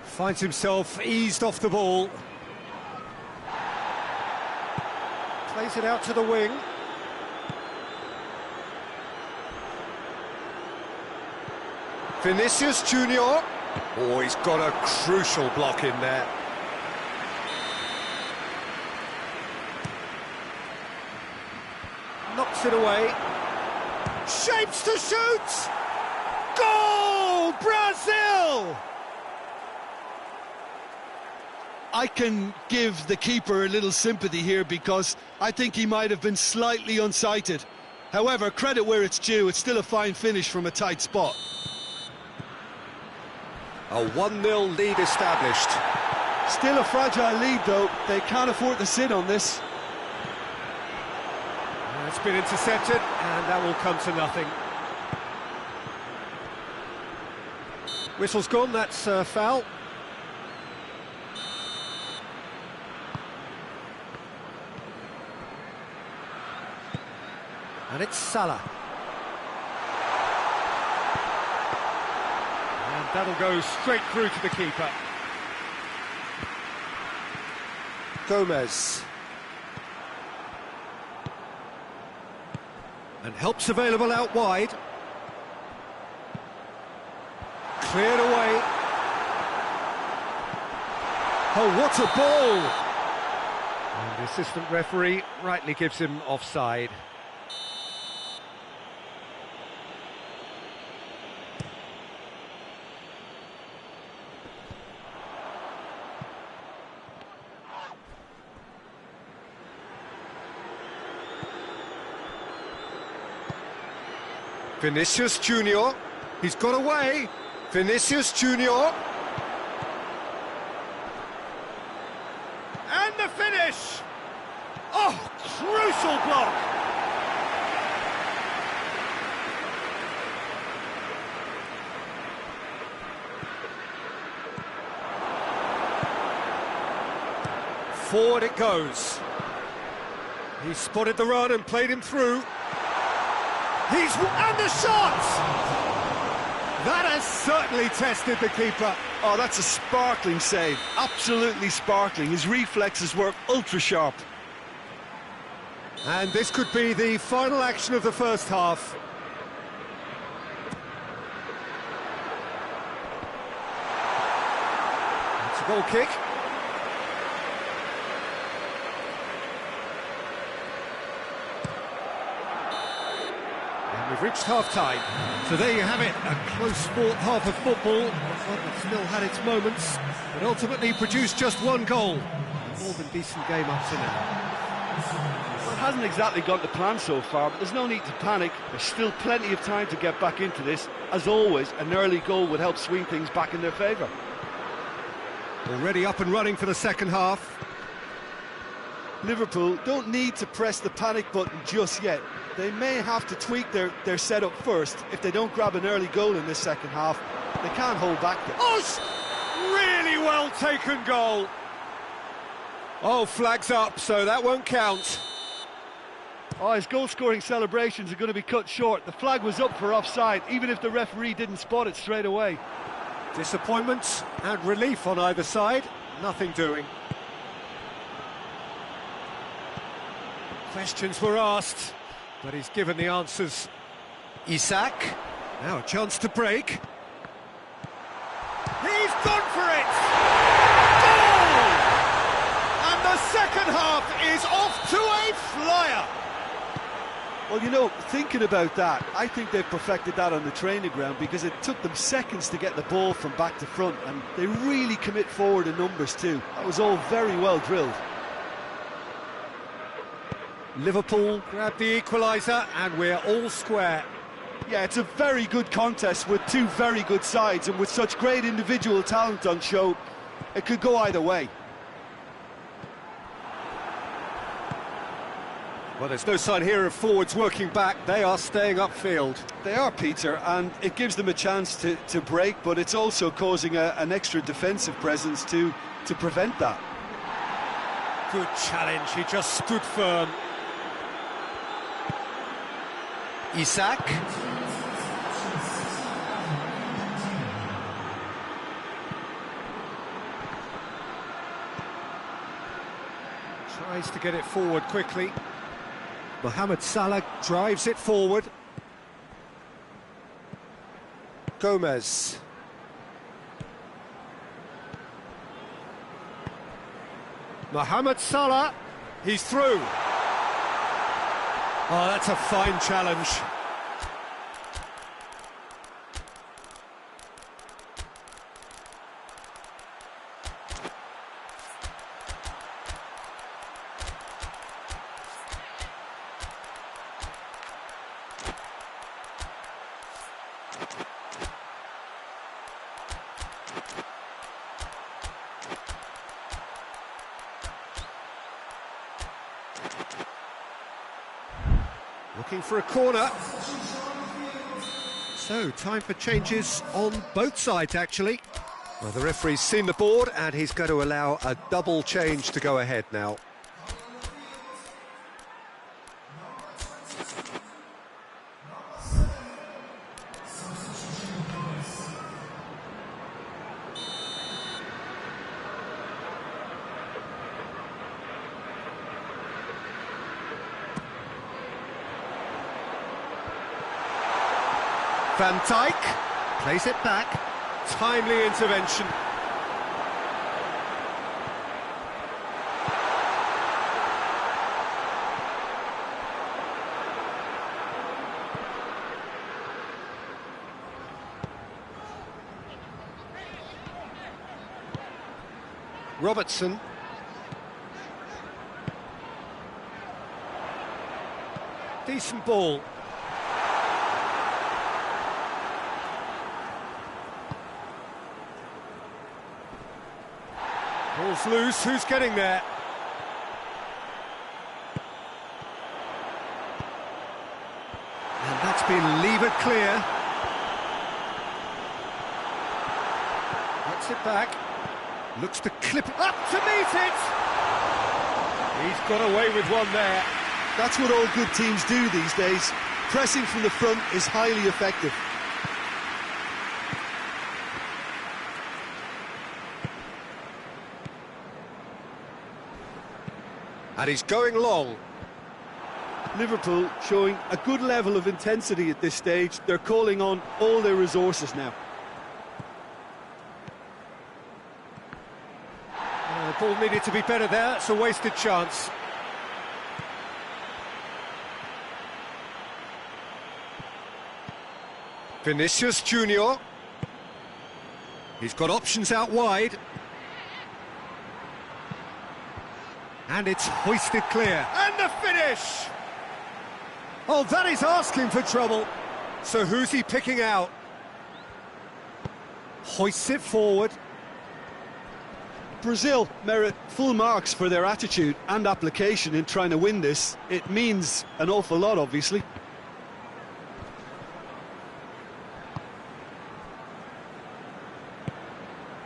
finds himself eased off the ball. Plays it out to the wing. Vinicius Junior. Oh, he's got a crucial block in there. Knocks it away. Shapes to shoot! Goal! Brazil! I can give the keeper a little sympathy here because I think he might have been slightly unsighted. However, credit where it's due, it's still a fine finish from a tight spot. A 1-0 lead established. Still a fragile lead, though. They can't afford to sit on this. It's been intercepted, and that will come to nothing. Whistle's gone, that's foul. And it's Salah. And that'll go straight through to the keeper. Gomez. And help's available out wide. Cleared away. Oh, what a ball! And the assistant referee rightly gives him offside. Vinicius Junior, he's got away. Vinicius Junior. And the finish! Oh, crucial block! Forward it goes. He spotted the run and played him through. And the shot! That has certainly tested the keeper. Oh, that's a sparkling save. Absolutely sparkling. His reflexes were ultra sharp. And this could be the final action of the first half. It's a goal kick. We've reached half-time, so there you have it, a close-fought half of football, one that still had its moments, but ultimately produced just one goal. A more than decent game up to now. Well, it hasn't exactly gone to plan so far, but there's no need to panic. There's still plenty of time to get back into this. As always, an early goal would help swing things back in their favour. Already up and running for the second half. Liverpool don't need to press the panic button just yet. They may have to tweak their setup first. If they don't grab an early goal in this second half, they can't hold back yet. Oh, really well taken goal. Oh, flags up, so that won't count. Oh, his goal-scoring celebrations are going to be cut short. The flag was up for offside, even if the referee didn't spot it straight away. Disappointment and relief on either side. Nothing doing. Questions were asked, but he's given the answers. Isak, now a chance to break. He's gone for it! Goal! And the second half is off to a flyer! Well, you know, thinking about that, I think they've perfected that on the training ground because it took them seconds to get the ball from back to front, and they really commit forward in numbers too. That was all very well drilled. Liverpool grab the equaliser and we're all square. Yeah, it's a very good contest with two very good sides, and with such great individual talent on show, it could go either way. Well, there's no sign here of forwards working back. They are staying upfield. They are, Peter, and it gives them a chance to break, but it's also causing an extra defensive presence to prevent that. Good challenge, he just stood firm. Isak. Tries to get it forward quickly. Mohamed Salah drives it forward. Gomez. Mohamed Salah, he's through. Oh, that's a fine challenge. Looking for a corner. So, time for changes on both sides, actually. Well, the referee's seen the board, and he's going to allow a double change to go ahead now. Van Dijk plays it back. Timely intervention. Robertson. Decent ball. Ball's loose, who's getting there? And that's been levered clear. Gets it back. Looks to clip it up to meet it! He's got away with one there. That's what all good teams do these days. Pressing from the front is highly effective. And he's going long. Liverpool showing a good level of intensity at this stage. They're calling on all their resources now. Ball needed to be better there, it's a wasted chance. Vinicius Junior. He's got options out wide. And it's hoisted clear. And the finish! Oh, that is asking for trouble. So who's he picking out? Hoists it forward. Brazil merit full marks for their attitude and application in trying to win this. It means an awful lot, obviously.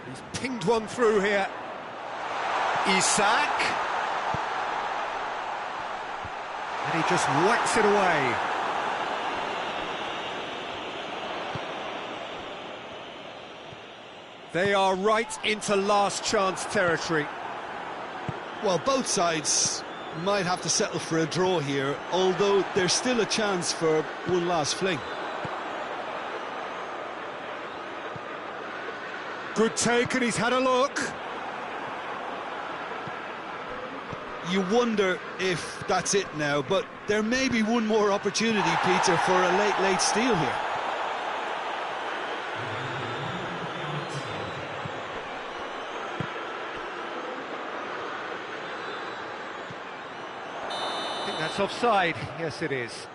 He's pinged one through here. Isak. And he just whacks it away. They are right into last chance territory. Well, both sides might have to settle for a draw here, although there's still a chance for one last fling. Good take, and he's had a look. You wonder if that's it now, but there may be one more opportunity, Peter, for a late steal here. I think that's offside. Yes, it is.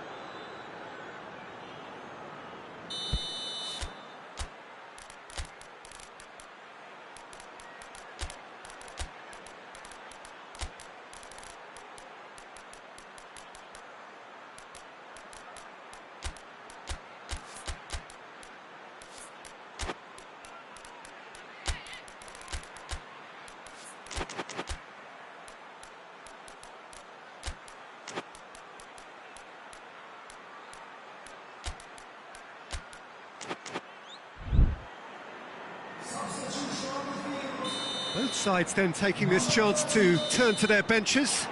Both sides then taking this chance to turn to their benches.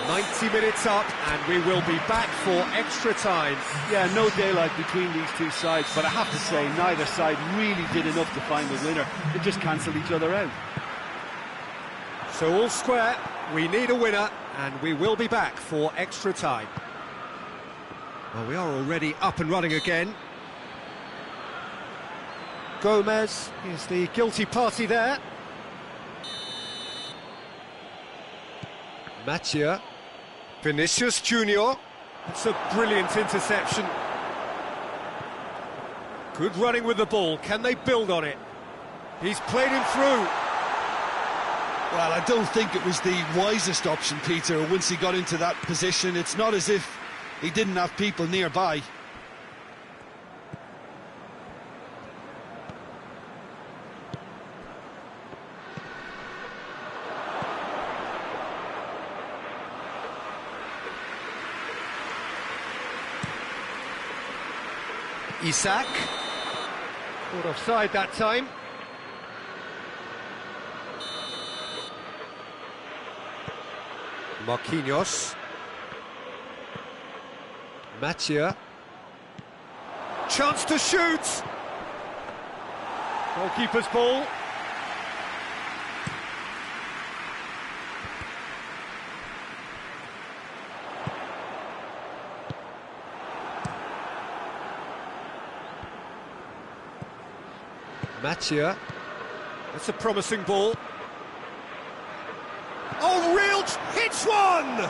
90 minutes up, and we will be back for extra time. Yeah, no daylight between these two sides, but I have to say, neither side really did enough to find the winner. They just cancelled each other out. So all square, we need a winner, and we will be back for extra time. Well, we are already up and running again. Gomez is the guilty party there. Mathieu. Vinicius Junior. It's a brilliant interception. Good running with the ball. Can they build on it? He's played him through. Well, I don't think it was the wisest option, Peter, once he got into that position. It's not as if he didn't have people nearby. Isak. Caught offside that time. Marquinhos. Mathieu. chance to shoot. Goalkeeper's ball. Mathieu. That's a promising ball. Oh, Rilch hits one!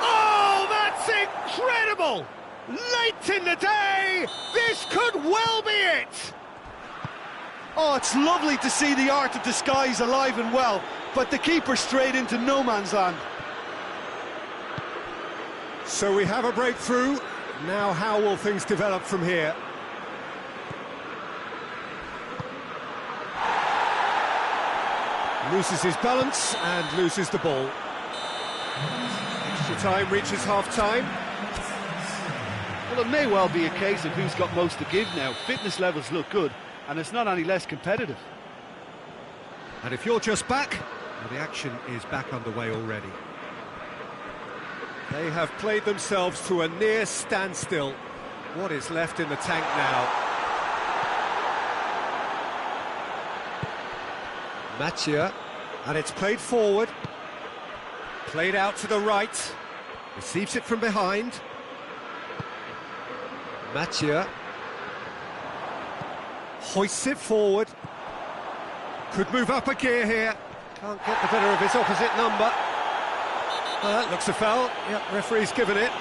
Oh, that's incredible! Late in the day, this could well be it! Oh, it's lovely to see the art of disguise alive and well, but the keeper straight into no man's land. So we have a breakthrough. Now how will things develop from here? Loses his balance and loses the ball. Extra time reaches half-time. Well, it may well be a case of who's got most to give now. Fitness levels look good, and it's not any less competitive. And if you're just back, well, the action is back underway already. They have played themselves to a near standstill. What is left in the tank now? Mathieu, and it's played forward, played out to the right, receives it from behind. Mathieu hoists it forward, could move up a gear here, can't get the better of his opposite number. That looks a foul. Yep, referee's given it.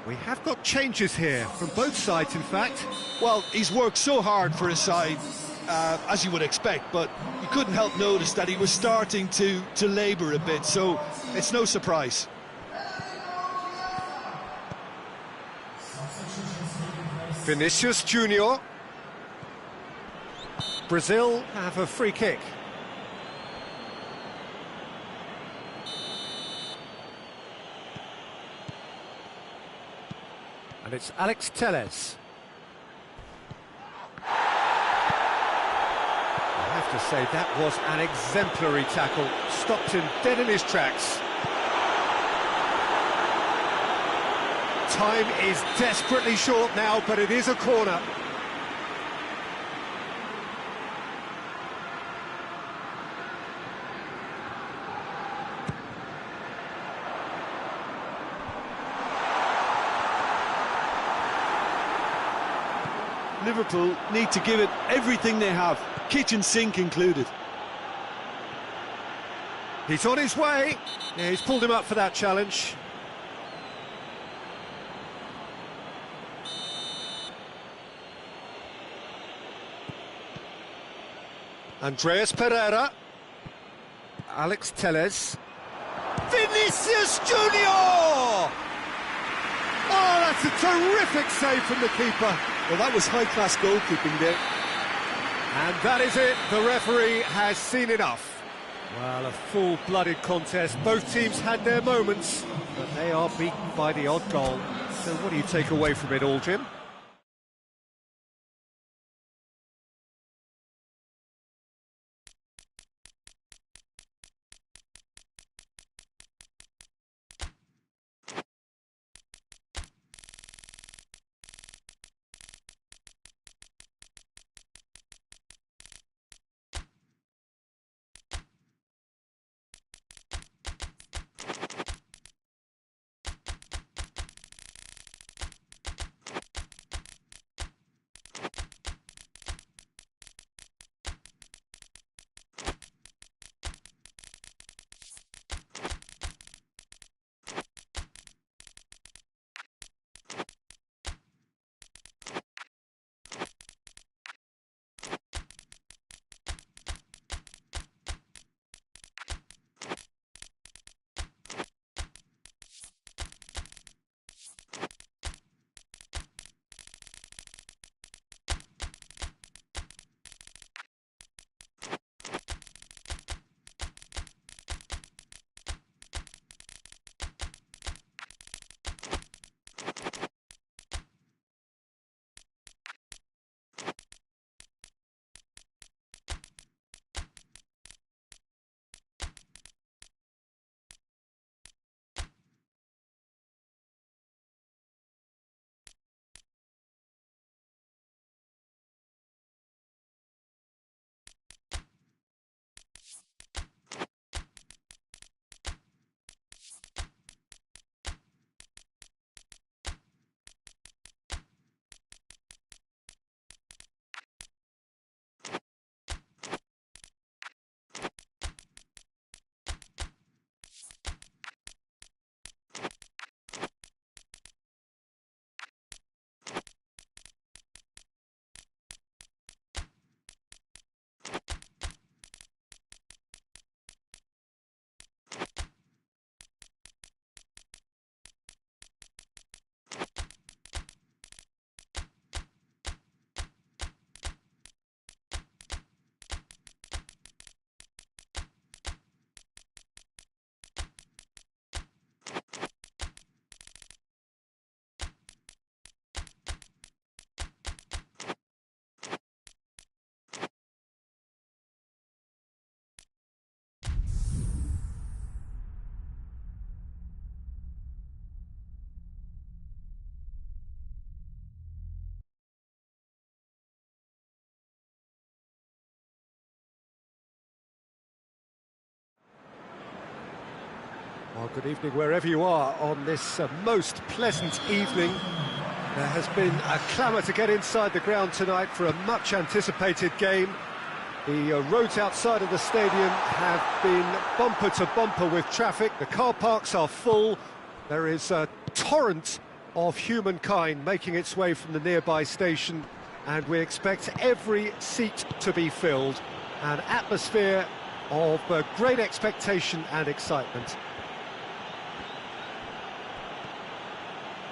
We have got changes here, from both sides in fact. Well, he's worked so hard for his side, as you would expect, but you couldn't help notice that he was starting to labour a bit, so it's no surprise. Vinicius Junior. Brazil have a free kick. And it's Alex Telles. I have to say, that was an exemplary tackle. Stopped him dead in his tracks. Time is desperately short now, but it is a corner. Liverpool need to give it everything they have, kitchen sink included. He's on his way. Yeah, he's pulled him up for that challenge. Andreas Pereira. Alex Telles. Vinicius Junior! Oh, that's a terrific save from the keeper. Well, that was high-class goalkeeping there. And that is it. The referee has seen enough. Well, a full-blooded contest. Both teams had their moments, but they are beaten by the odd goal. So what do you take away from it all, Jim? Well, good evening wherever you are on this most pleasant evening. There has been a clamour to get inside the ground tonight for a much-anticipated game. The roads outside of the stadium have been bumper to bumper with traffic. The car parks are full. There is a torrent of humankind making its way from the nearby station, and we expect every seat to be filled. An atmosphere of great expectation and excitement.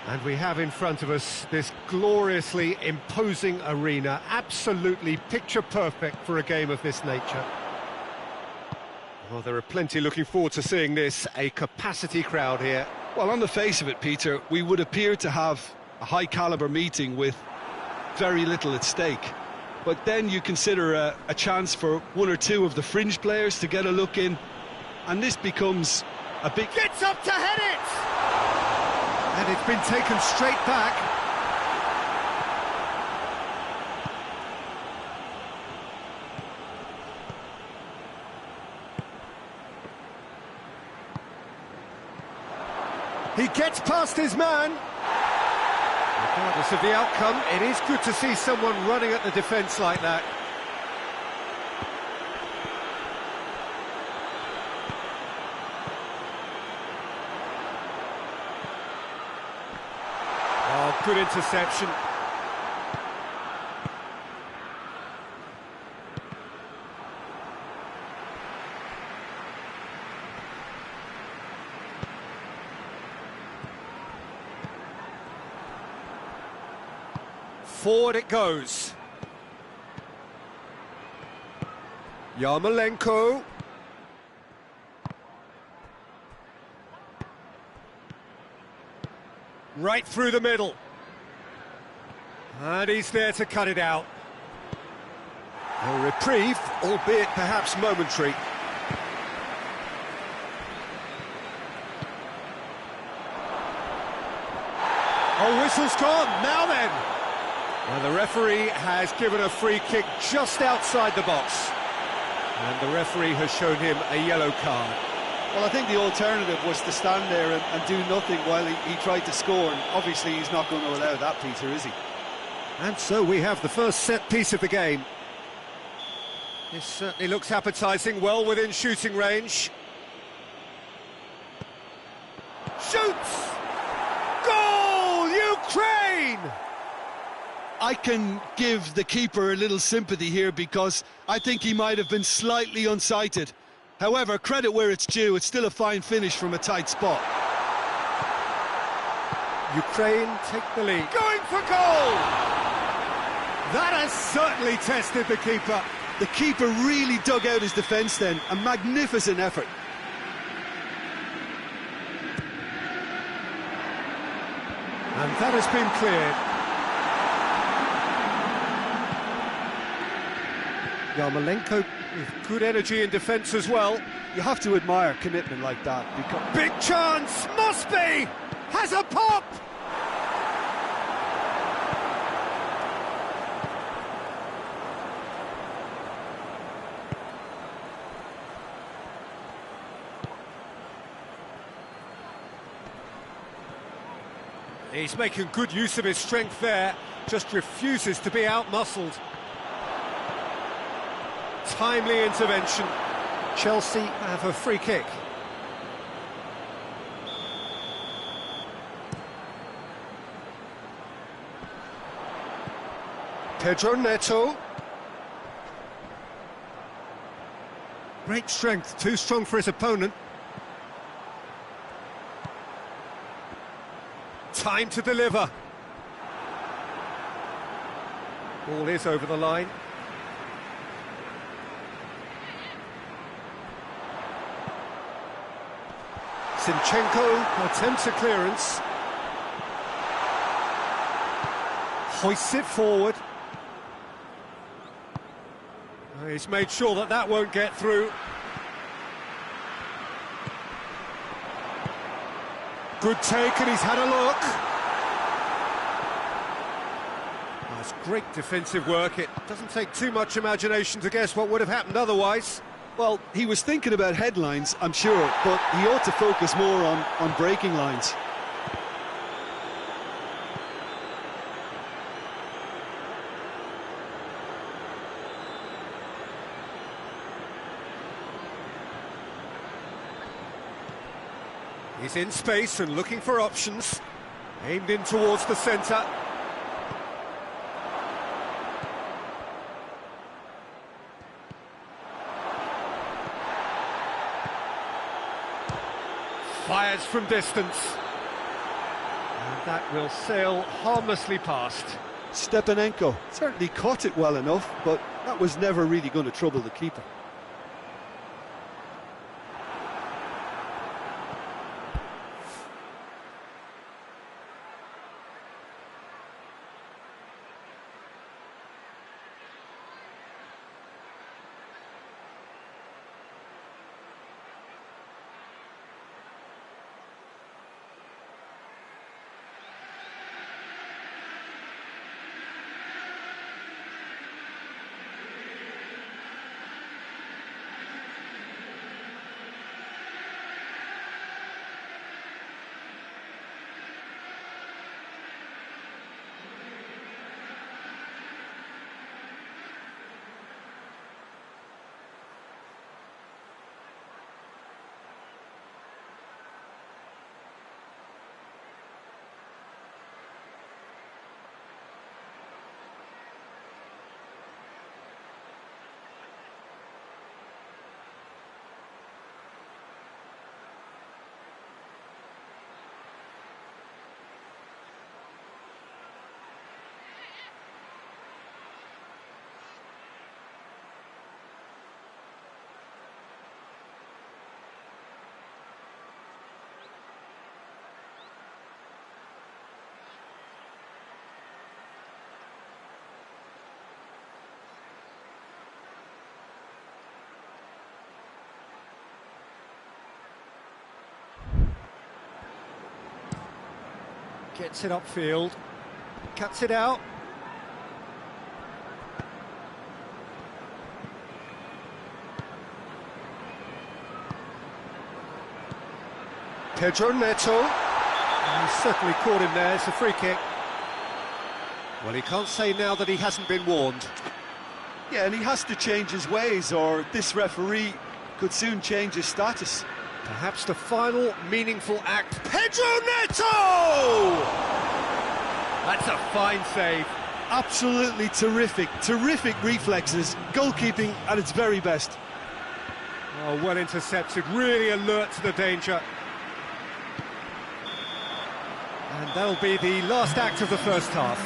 And we have in front of us this gloriously imposing arena, absolutely picture-perfect for a game of this nature. Well, there are plenty looking forward to seeing this, a capacity crowd here. Well, on the face of it, Peter, we would appear to have a high-caliber meeting with very little at stake. But then you consider a chance for one or two of the fringe players to get a look in, and this becomes a big... Gets up to head it! And it's been taken straight back. He gets past his man. Regardless of the outcome, it is good to see someone running at the defence like that. Oh, good interception. Forward it goes. Yarmolenko. Right through the middle. And he's there to cut it out. A reprieve, albeit perhaps momentary. Oh, whistle's gone. Now then. Well, the referee has given a free kick just outside the box. And the referee has shown him a yellow card. Well, I think the alternative was to stand there and do nothing while he tried to score, and obviously he's not going to allow that, Peter, is he? And so we have the first set piece of the game. This certainly looks appetising, well within shooting range. Shoots! Goal, Ukraine! I can give the keeper a little sympathy here because I think he might have been slightly unsighted. However, credit where it's due, it's still a fine finish from a tight spot. Ukraine take the lead. Going for goal! That has certainly tested the keeper. The keeper really dug out his defence then, a magnificent effort. And that has been cleared. Yarmolenko with good energy in defence as well. You have to admire commitment like that. Because big chance! Must be! Has a pop! He's making good use of his strength there, just refuses to be out-muscled. Timely intervention. Chelsea have a free kick. Pedro Neto. Great strength, too strong for his opponent. Time to deliver. Ball is over the line. Zinchenko attempts a clearance. Hoists it forward. He's made sure that that won't get through. Good take, and he's had a look. That's great defensive work. It doesn't take too much imagination to guess what would have happened otherwise. Well, he was thinking about headlines, I'm sure, but he ought to focus more on breaking lines. He's in space and looking for options. Aimed in towards the centre. Fires from distance. And that will sail harmlessly past. Stepanenko certainly caught it well enough, but that was never really going to trouble the keeper. Gets it upfield, cuts it out. Pedro Neto. He's certainly caught him there, it's a free kick. Well, he can't say now that he hasn't been warned. Yeah, and he has to change his ways, or this referee could soon change his status. Perhaps the final meaningful act. Pedro Neto! That's a fine save. Absolutely terrific reflexes, goalkeeping at its very best. Oh, well intercepted, really alert to the danger. And that'll be the last act of the first half.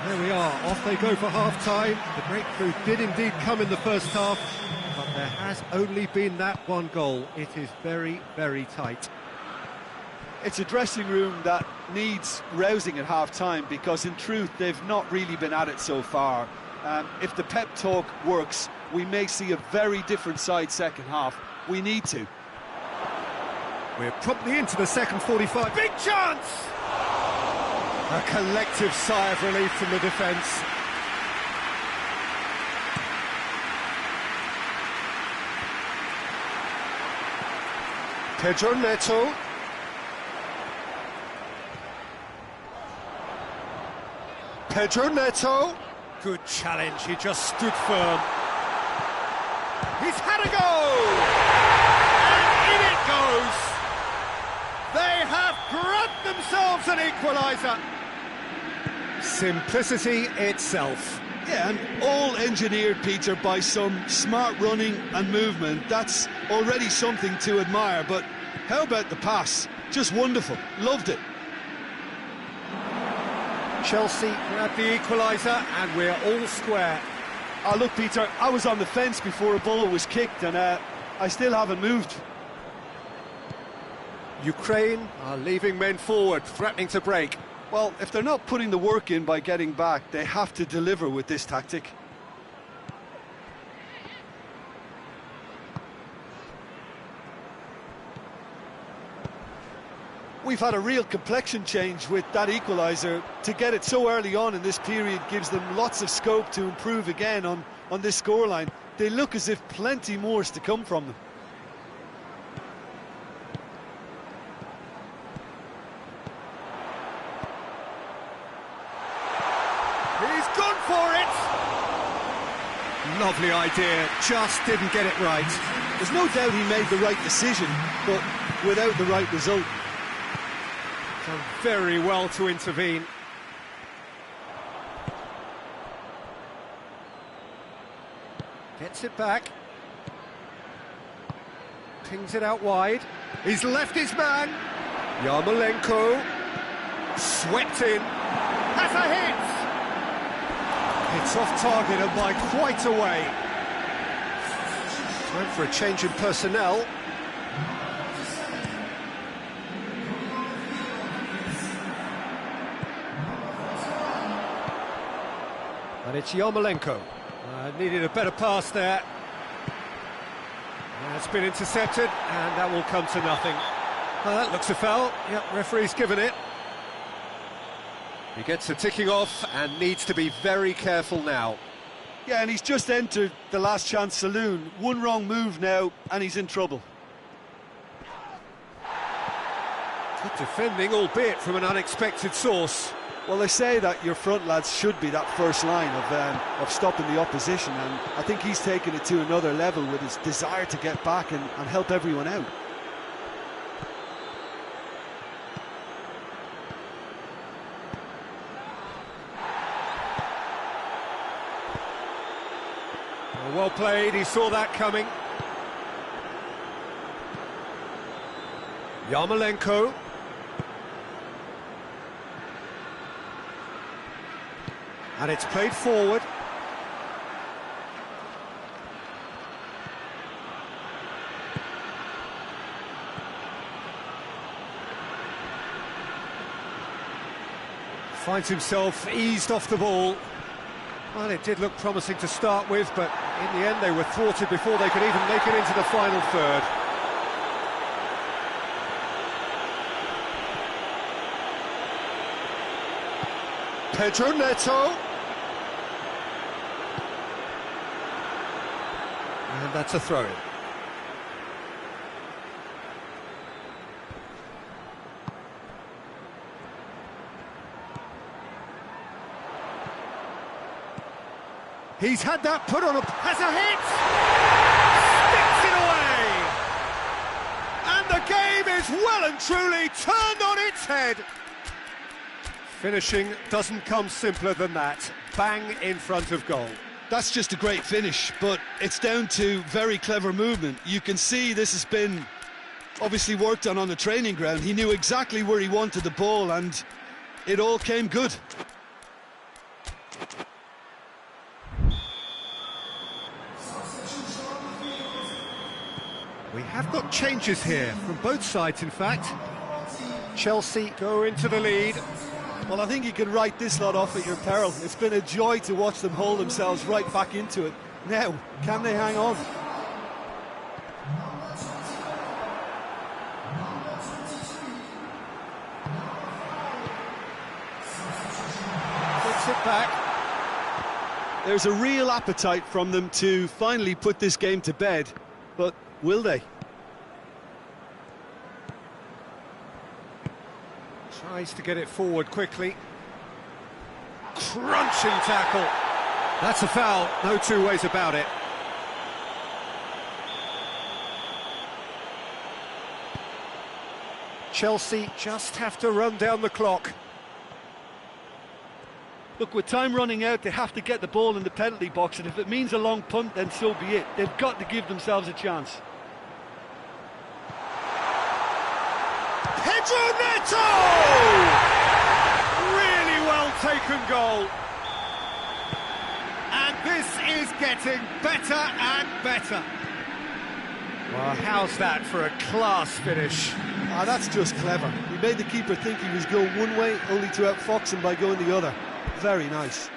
And there we are, off they go for half-time. The breakthrough did indeed come in the first half, but there has only been that one goal. It is very, very tight. It's a dressing room that needs rousing at half-time, because in truth they've not really been at it so far. If the pep talk works, we may see a very different side second half. We need to. We're promptly into the second 45. Big chance! A collective sigh of relief from the defence. Pedro Neto. Pedro Neto. Good challenge, he just stood firm. He's had a go! And in it goes! They have grabbed themselves an equaliser. Simplicity itself. Yeah, and all engineered, Peter, by some smart running and movement. That's already something to admire, but how about the pass? Just wonderful, loved it. Chelsea grab the equaliser and we're all square. Oh, look, Peter, I was on the fence before a ball was kicked, and I still haven't moved. Ukraine are leaving men forward, threatening to break. Well, if they're not putting the work in by getting back, they have to deliver with this tactic. We've had a real complexion change with that equaliser. To get it so early on in this period gives them lots of scope to improve again on this scoreline. they look as if plenty more is to come from them. He's gone for it! Lovely idea, just didn't get it right. There's no doubt he made the right decision, but without the right result. Done very well to intervene. Gets it back. Pings it out wide. He's left his man. Yarmolenko. Swept in. Has a hit! It's off target and by quite a way. Time for a change in personnel. And it's Yarmolenko. Needed a better pass there. It's been intercepted, and that will come to nothing. That looks a foul. Yep, referee's given it. He gets the ticking off and needs to be very careful now. Yeah, and he's just entered the last chance saloon. One wrong move now, and he's in trouble. Good defending, albeit from an unexpected source. Well, they say that your front lads should be that first line of stopping the opposition, and I think he's taken it to another level with his desire to get back and help everyone out. Well played, he saw that coming. Yarmolenko. And it's played forward. Finds himself eased off the ball. Well, it did look promising to start with, but in the end they were thwarted before they could even make it into the final third. Pedro Neto. And that's a throw-in. He's had that put on has a hit! Sticks it away! And the game is well and truly turned on its head. Finishing doesn't come simpler than that. Bang in front of goal. That's just a great finish, but it's down to very clever movement. You can see this has been obviously worked on the training ground. He knew exactly where he wanted the ball, and it all came good. We have got changes here, from both sides in fact. Chelsea go into the lead. Well, I think you can write this lot off at your peril. It's been a joy to watch them hold themselves right back into it. Now, can they hang on? Puts it back. There's a real appetite from them to finally put this game to bed, but will they? Tries to get it forward quickly. Crunching tackle. That's a foul, no two ways about it. Chelsea just have to run down the clock. Look, with time running out, they have to get the ball in the penalty box, and if it means a long punt, then so be it. They've got to give themselves a chance. Pedro Neto! Really well taken goal. And this is getting better and better. Well, how's that for a class finish? That's just clever. He made the keeper think he was going one way, only to outfox him by going the other. Very nice.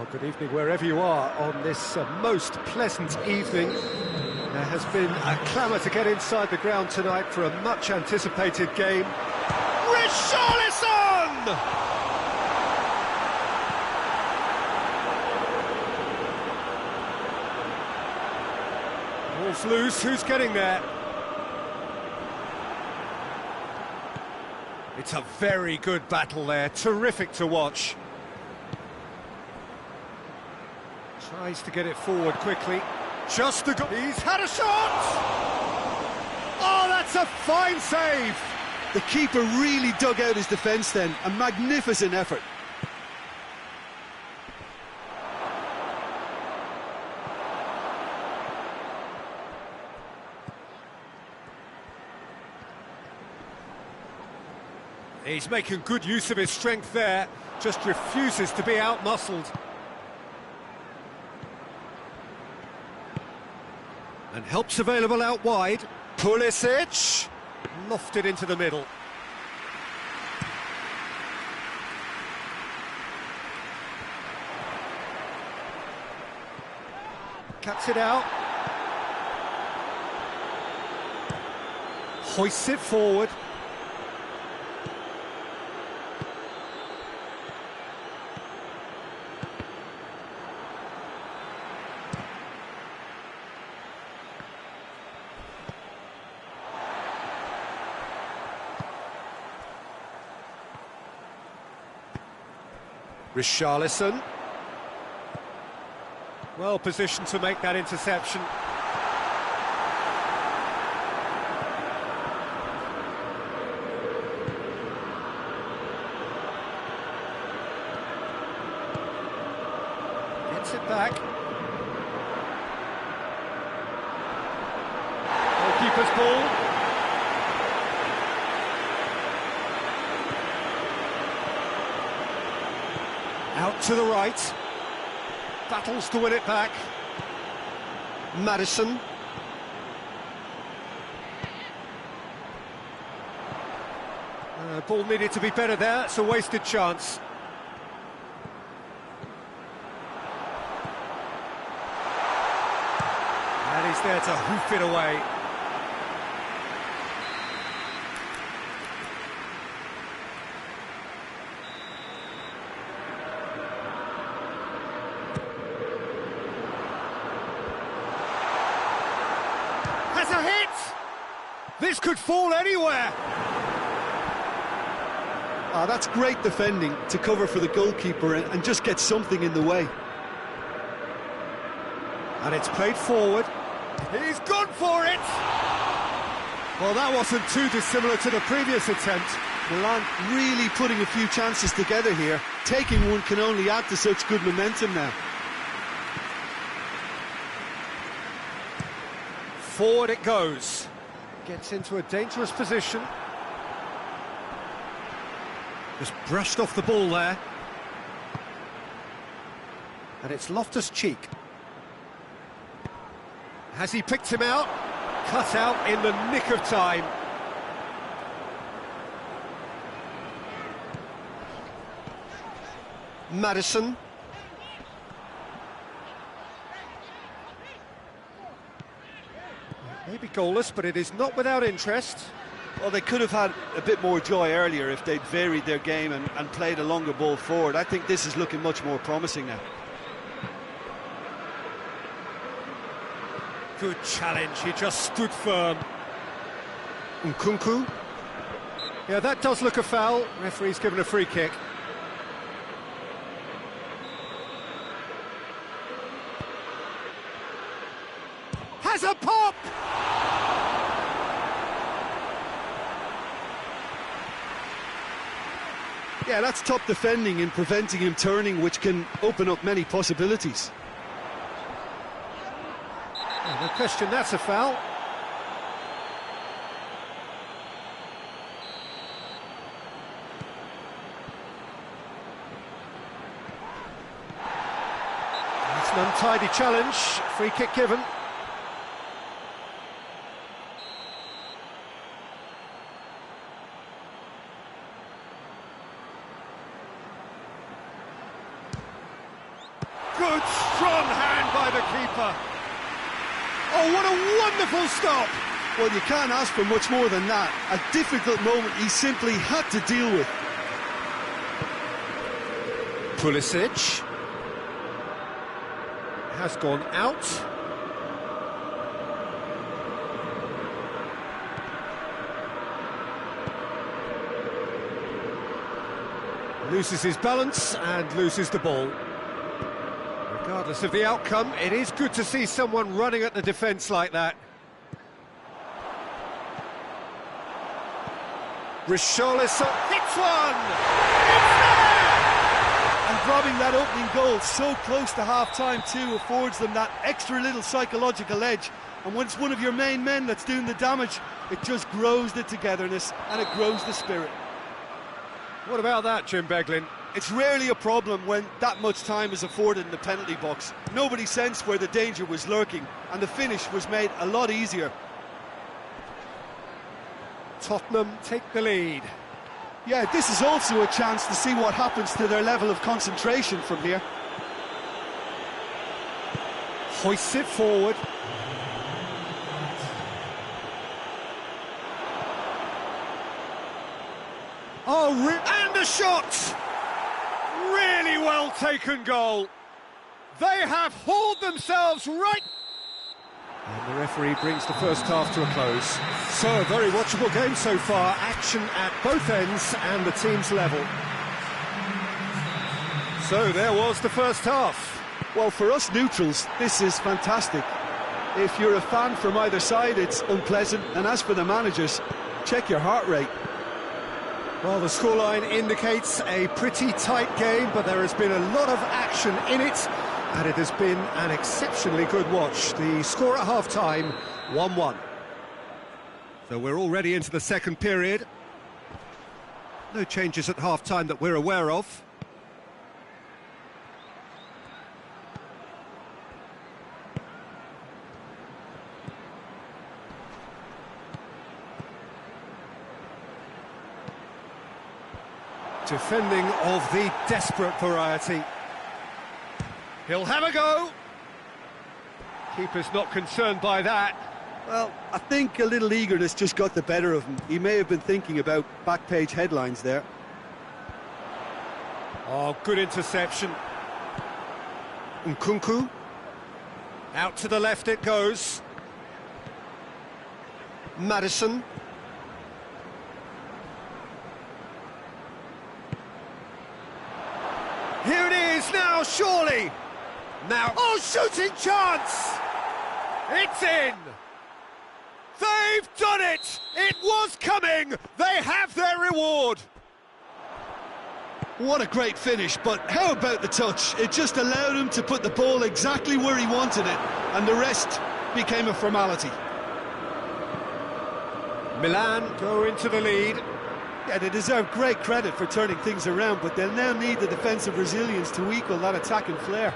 Well, good evening wherever you are on this most pleasant evening. There has been a clamour to get inside the ground tonight for a much-anticipated game. Richarlison! Ball's loose, who's getting there? It's a very good battle there, terrific to watch. Tries to get it forward quickly. Just the goal. He's had a shot! Oh, that's a fine save! The keeper really dug out his defence then. A magnificent effort. He's making good use of his strength there, just refuses to be out-muscled. And help's available out wide. Pulisic! Lofted into the middle. Cuts it out. Hoists it forward. Richarlison. Well positioned to make that interception. Gets it back. Goalkeeper's ball. Out to the right. Battles to win it back. Maddison. Ball needed to be better there. It's a wasted chance. And he's there to hoof it away. A hit! This could fall anywhere! Ah, that's great defending to cover for the goalkeeper and just get something in the way. And it's played forward. He's gone for it! Well, that wasn't too dissimilar to the previous attempt. Milan really putting a few chances together here. Taking one can only add to such good momentum now. Forward it goes. Gets into a dangerous position. Just brushed off the ball there. And it's Loftus-Cheek. Has he picked him out? Cut out in the nick of time. Maddison. Maybe goalless, but it is not without interest. Well, they could have had a bit more joy earlier if they'd varied their game and played a longer ball forward. I think this is looking much more promising now. Good challenge, he just stood firm. Nkunku. Yeah, that does look a foul. Referee's given a free kick. Has a pop! Yeah, that's top defending and preventing him turning, which can open up many possibilities. No question, that's a foul. It's an untidy challenge, free kick given. strong hand by the keeper. Oh, what a wonderful stop! Well, you can't ask for much more than that. A difficult moment he simply had to deal with. Pulisic has gone out. Loses his balance and loses the ball. Regardless of the outcome, it is good to see someone running at the defence like that. Richarlison hits one! It's there! And grabbing that opening goal so close to half-time too affords them that extra little psychological edge. And when it's one of your main men that's doing the damage, it just grows the togetherness and it grows the spirit. What about that, Jim Beglin? It's rarely a problem when that much time is afforded in the penalty box. Nobody sensed where the danger was lurking, and the finish was made a lot easier. Tottenham take the lead. Yeah, this is also a chance to see what happens to their level of concentration from here. Hoists it forward. Oh, and a shot! Really well taken goal. They have hauled themselves right... And the referee brings the first half to a close. So, a very watchable game so far. Action at both ends and the team's level. So, there was the first half. Well, for us neutrals, this is fantastic. If you're a fan from either side, it's unpleasant. And as for the managers, check your heart rate. Well, the scoreline indicates a pretty tight game, but there has been a lot of action in it, and it has been an exceptionally good watch. The score at half-time, 1-1. So we're already into the second period. No changes at half-time that we're aware of. Defending of the desperate variety. He'll have a go. Keeper's not concerned by that. Well, I think a little eagerness just got the better of him. He may have been thinking about back-page headlines there. Oh, good interception. Nkunku. Out to the left it goes. Maddison. Here it is now, surely. Now, oh, shooting chance! It's in! They've done it! It was coming! They have their reward! What a great finish, but how about the touch? It just allowed him to put the ball exactly where he wanted it, and the rest became a formality. Milan go into the lead. Yeah, they deserve great credit for turning things around, but they'll now need the defensive resilience to equal that attacking flair.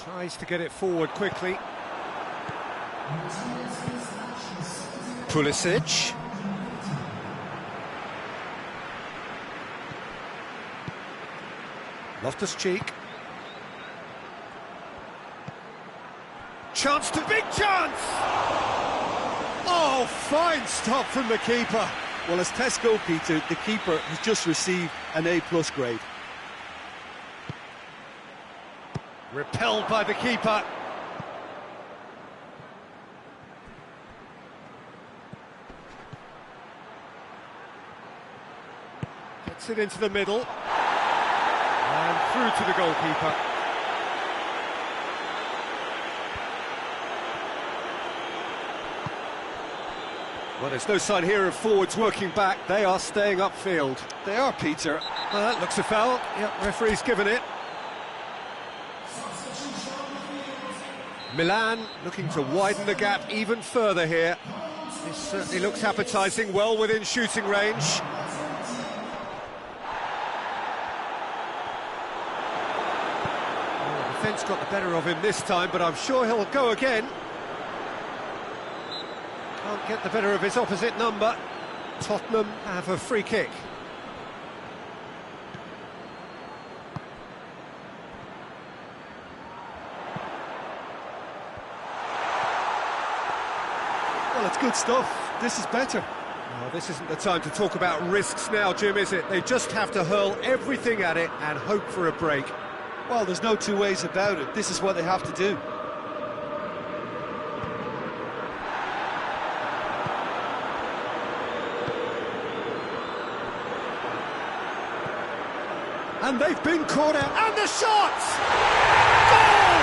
Tries to get it forward quickly. Pulisic. Loftus-Cheek. Chance to big chance! Oh, fine stop from the keeper. Well, as tests go, Peter, the keeper has just received an A+ grade. Repelled by the keeper. Gets it into the middle. And through to the goalkeeper. Well, there's no sign here of forwards working back. They are staying upfield. They are, Peter. Well, that looks a foul. Yep, referee's given it. Milan looking to widen the gap even further here. This certainly looks appetising, well within shooting range. Well, the defence got the better of him this time, but I'm sure he'll go again. Can't get the better of his opposite number. Tottenham have a free kick. Well, it's good stuff. This is better. Oh, this isn't the time to talk about risks now, Jim, is it? They just have to hurl everything at it and hope for a break. Well, there's no two ways about it. This is what they have to do. And they've been caught out, and the shots! Goal!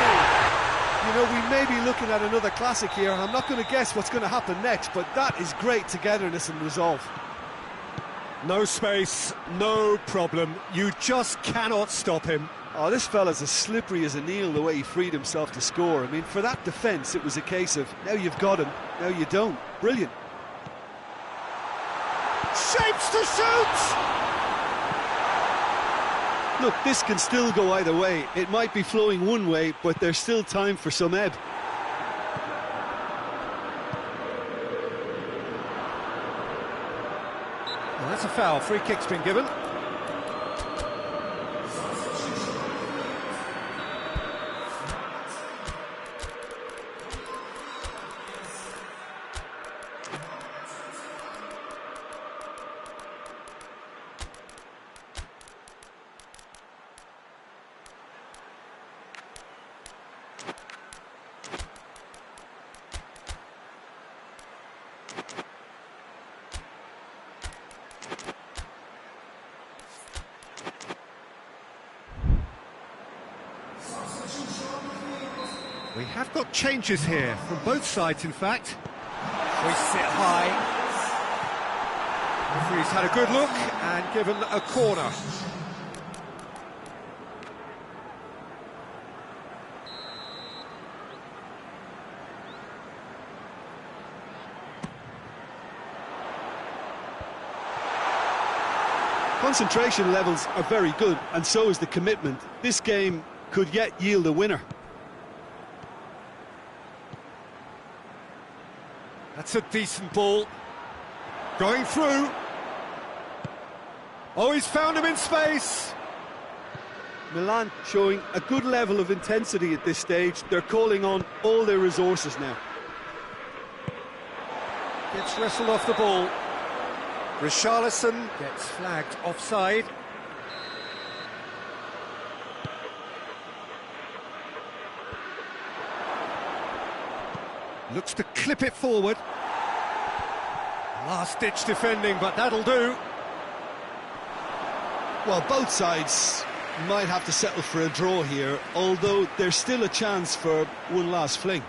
You know, we may be looking at another classic here. I'm not going to guess what's going to happen next, but that is great togetherness and resolve. No space, no problem. You just cannot stop him. Oh, this fella's as slippery as an eel, the way he freed himself to score. I mean, for that defence, it was a case of, now you've got him, now you don't. Brilliant. Shapes to shoot! Look, this can still go either way. It might be flowing one way, but there's still time for some ebb. Well, that's a foul. Free kick's been given. We have got changes here, from both sides in fact. We sit high. Referee's had a good look and given a corner. Concentration levels are very good, and so is the commitment. This game could yet yield a winner. That's a decent ball. Going through. Oh, he's found him in space. Milan showing a good level of intensity at this stage. They're calling on all their resources now. Gets wrestled off the ball. Richarlison gets flagged offside. Looks to clip it forward. Last-ditch defending, but that'll do. Well, both sides might have to settle for a draw here, although there's still a chance for one last fling.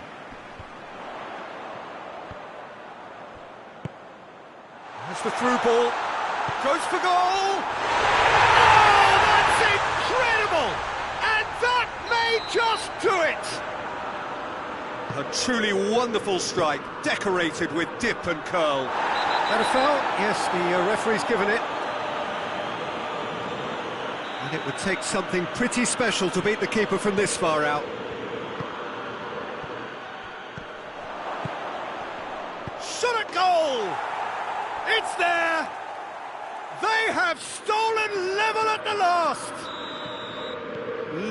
That's the through ball. Goes for goal! Oh, that's incredible! And that may just do it! A truly wonderful strike, decorated with dip and curl. That a foul? Yes, the referee's given it. And it would take something pretty special to beat the keeper from this far out. Shot at goal! It's there! They have stolen level at the last!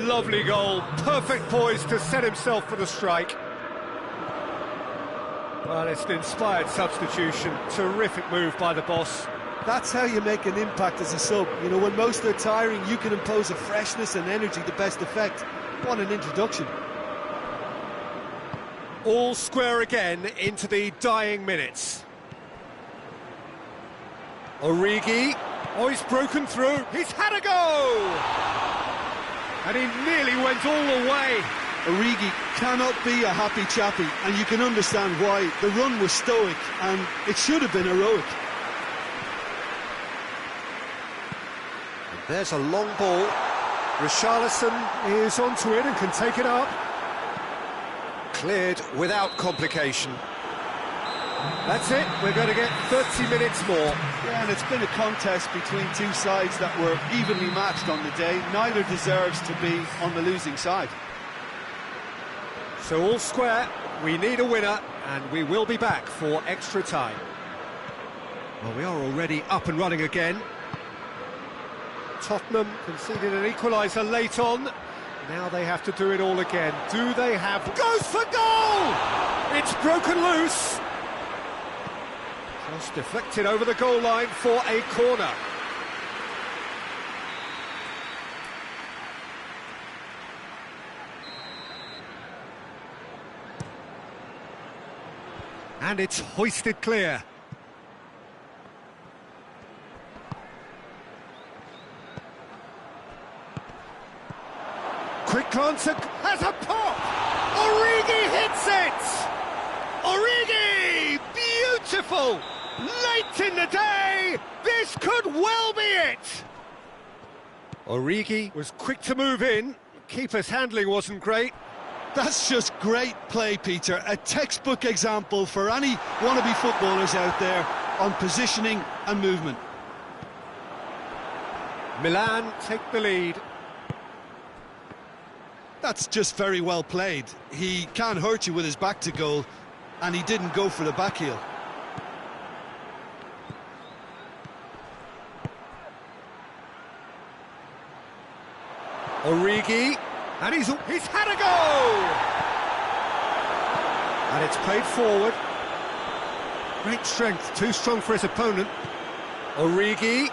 Lovely goal, perfect poise to set himself for the strike. Well, it's an inspired substitution, terrific move by the boss. That's how you make an impact as a sub. You know, when most are tiring, you can impose a freshness and energy to best effect. What an introduction. All square again into the dying minutes. Origi, oh, he's broken through, he's had a go! And he nearly went all the way. Origi cannot be a happy chappy, and you can understand why. The run was stoic, and it should have been heroic. And there's a long ball. Richarlison is onto it and can take it up. Cleared without complication. That's it, we're going to get 30 minutes more. Yeah, and it's been a contest between two sides that were evenly matched on the day. Neither deserves to be on the losing side. So all square, we need a winner, and we will be back for extra time. Well, we are already up and running again. Tottenham conceded an equaliser late on. Now they have to do it all again. Do they have... Goes for goal! It's broken loose! Cross deflected over the goal line for a corner. And it's hoisted clear. Quick glance has a pop! Origi hits it! Origi! Beautiful! Late in the day, this could well be it! Origi was quick to move in. Keeper's handling wasn't great. That's just great play, Peter. A textbook example for any wannabe footballers out there on positioning and movement. Milan take the lead. That's just very well played. He can't hurt you with his back to goal, and he didn't go for the back heel. Origi, and he's had a go! And it's played forward. Great strength, too strong for his opponent. Origi.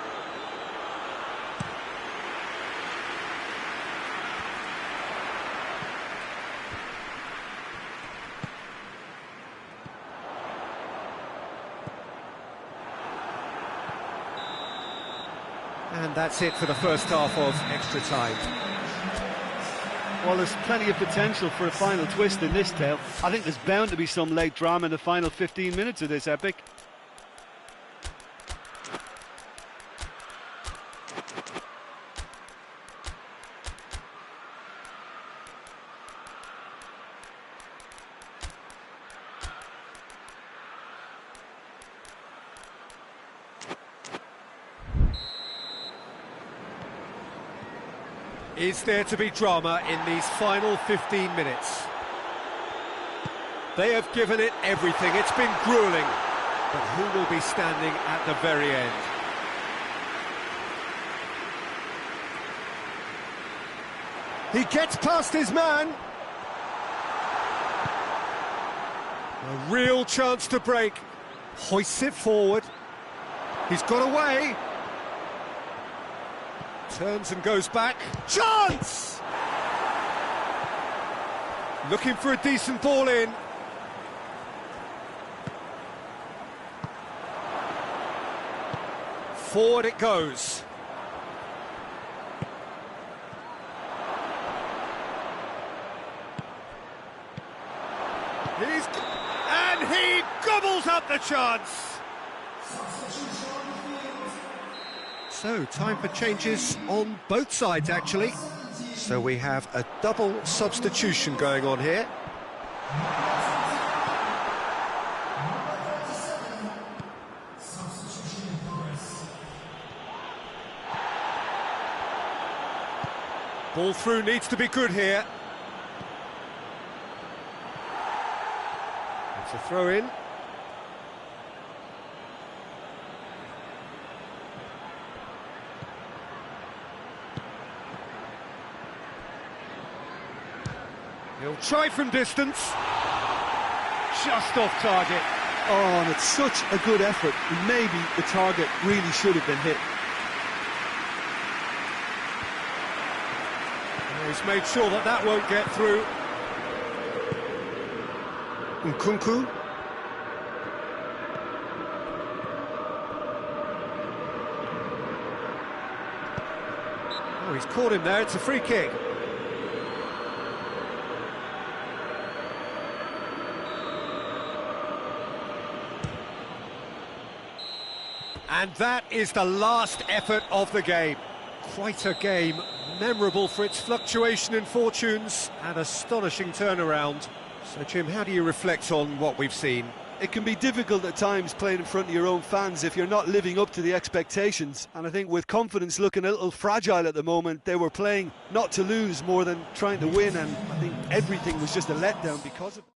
And that's it for the first half of extra time. Well, there's plenty of potential for a final twist in this tale. I think there's bound to be some late drama in the final 15 minutes of this epic. Is there to be drama in these final 15 minutes? They have given it everything. It's been gruelling. But who will be standing at the very end? He gets past his man. A real chance to break. Hoists it forward. He's got away. Turns and goes back. Chance! Looking for a decent ball in. Forward it goes. And he gobbles up the chance. So, time for changes on both sides, actually. So we have a double substitution going on here. Ball through needs to be good here. It's a throw in. He'll try from distance. Just off target. Oh, and it's such a good effort. Maybe the target really should have been hit. He's made sure that that won't get through. Nkunku. Oh, he's caught him there. It's a free kick. And that is the last effort of the game. Quite a game, memorable for its fluctuation in fortunes and astonishing turnaround. So, Jim, how do you reflect on what we've seen? It can be difficult at times playing in front of your own fans if you're not living up to the expectations. And I think with confidence looking a little fragile at the moment, they were playing not to lose more than trying to win. And I think everything was just a letdown because of it.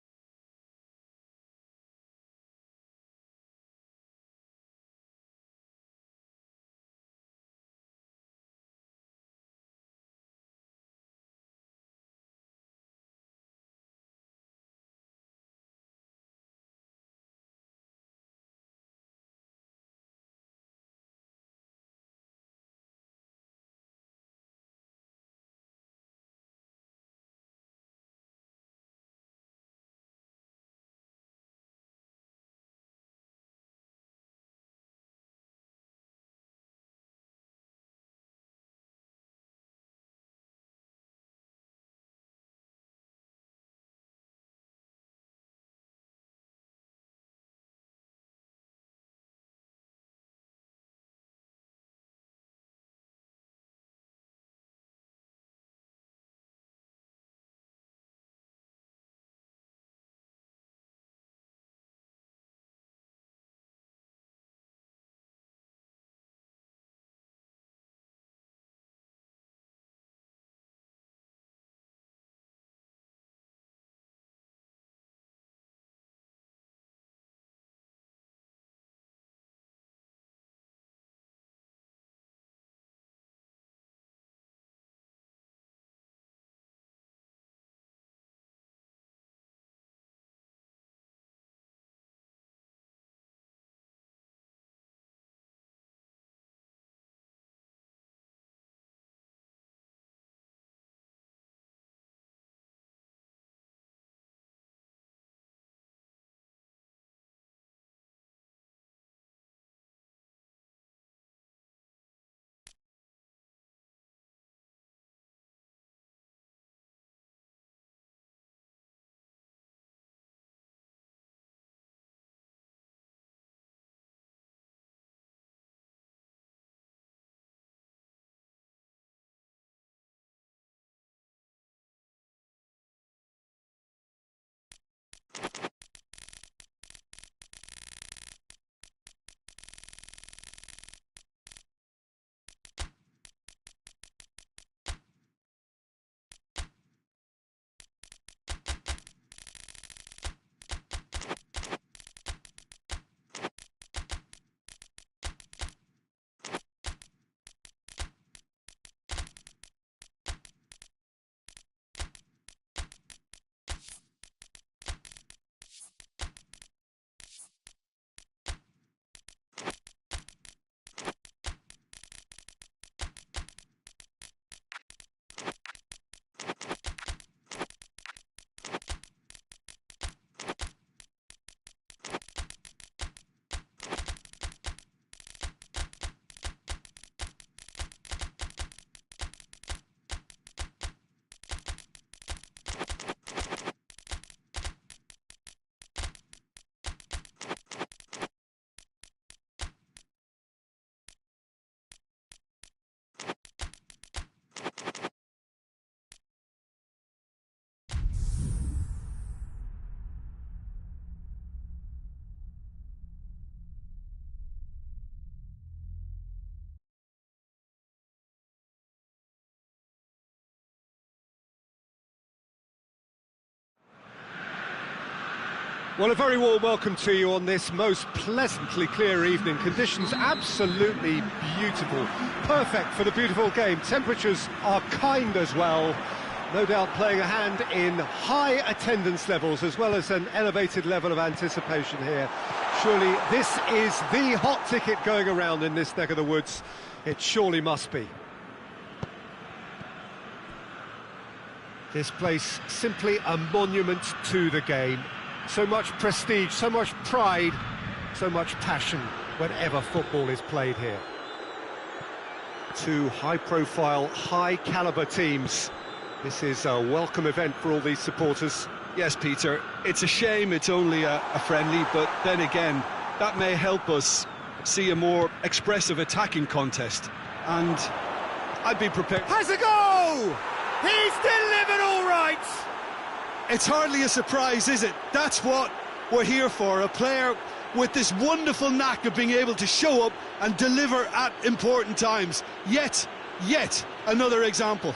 Well, a very warm welcome to you on this most pleasantly clear evening. Conditions absolutely beautiful. Perfect for the beautiful game. Temperatures are kind as well. No doubt playing a hand in high attendance levels as well as an elevated level of anticipation here. Surely this is the hot ticket going around in this neck of the woods. It surely must be. This place simply a monument to the game. So much prestige, so much pride, so much passion whenever football is played here. Two high-profile, high-caliber teams. This is a welcome event for all these supporters. Yes, Peter, it's a shame it's only a friendly, but then again, that may help us see a more expressive attacking contest. And I'd be prepared... Has a go! He's delivered all right! It's hardly a surprise, is it? That's what we're here for, a player with this wonderful knack of being able to show up and deliver at important times. Yet another example.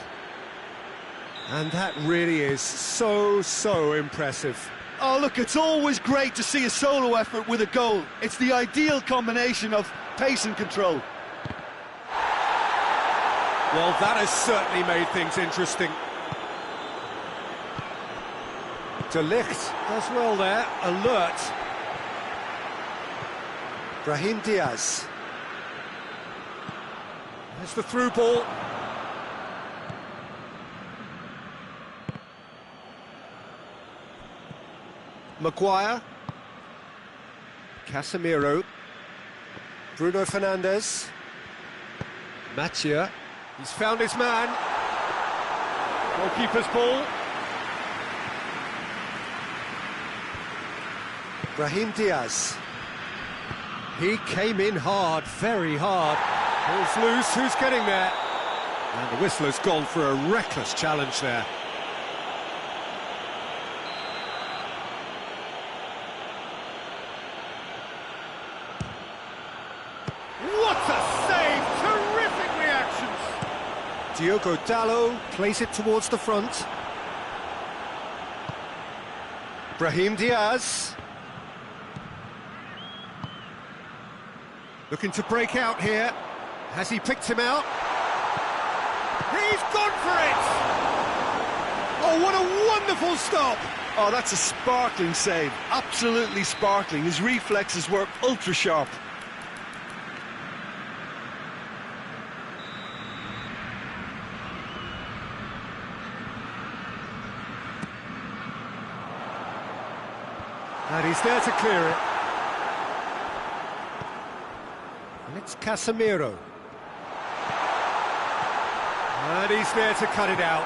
And that really is so impressive. Oh, look, it's always great to see a solo effort with a goal. It's the ideal combination of pace and control. Well, that has certainly made things interesting. De Ligt does well there, alert. Brahim Diaz. There's the through ball. Maguire. Casemiro. Bruno Fernandes. Mathieu. He's found his man. Goalkeeper's ball. Brahim Diaz. He came in hard, very hard. Ball's loose, who's getting there? And the whistler's gone for a reckless challenge there. What a save! Terrific reactions! Diogo Dalot plays it towards the front. Brahim Diaz. Looking to break out here. Has he picked him out? He's gone for it! Oh, what a wonderful stop! Oh, that's a sparkling save. Absolutely sparkling. His reflexes were ultra sharp. And he's there to clear it. And it's Casemiro. And he's there to cut it out.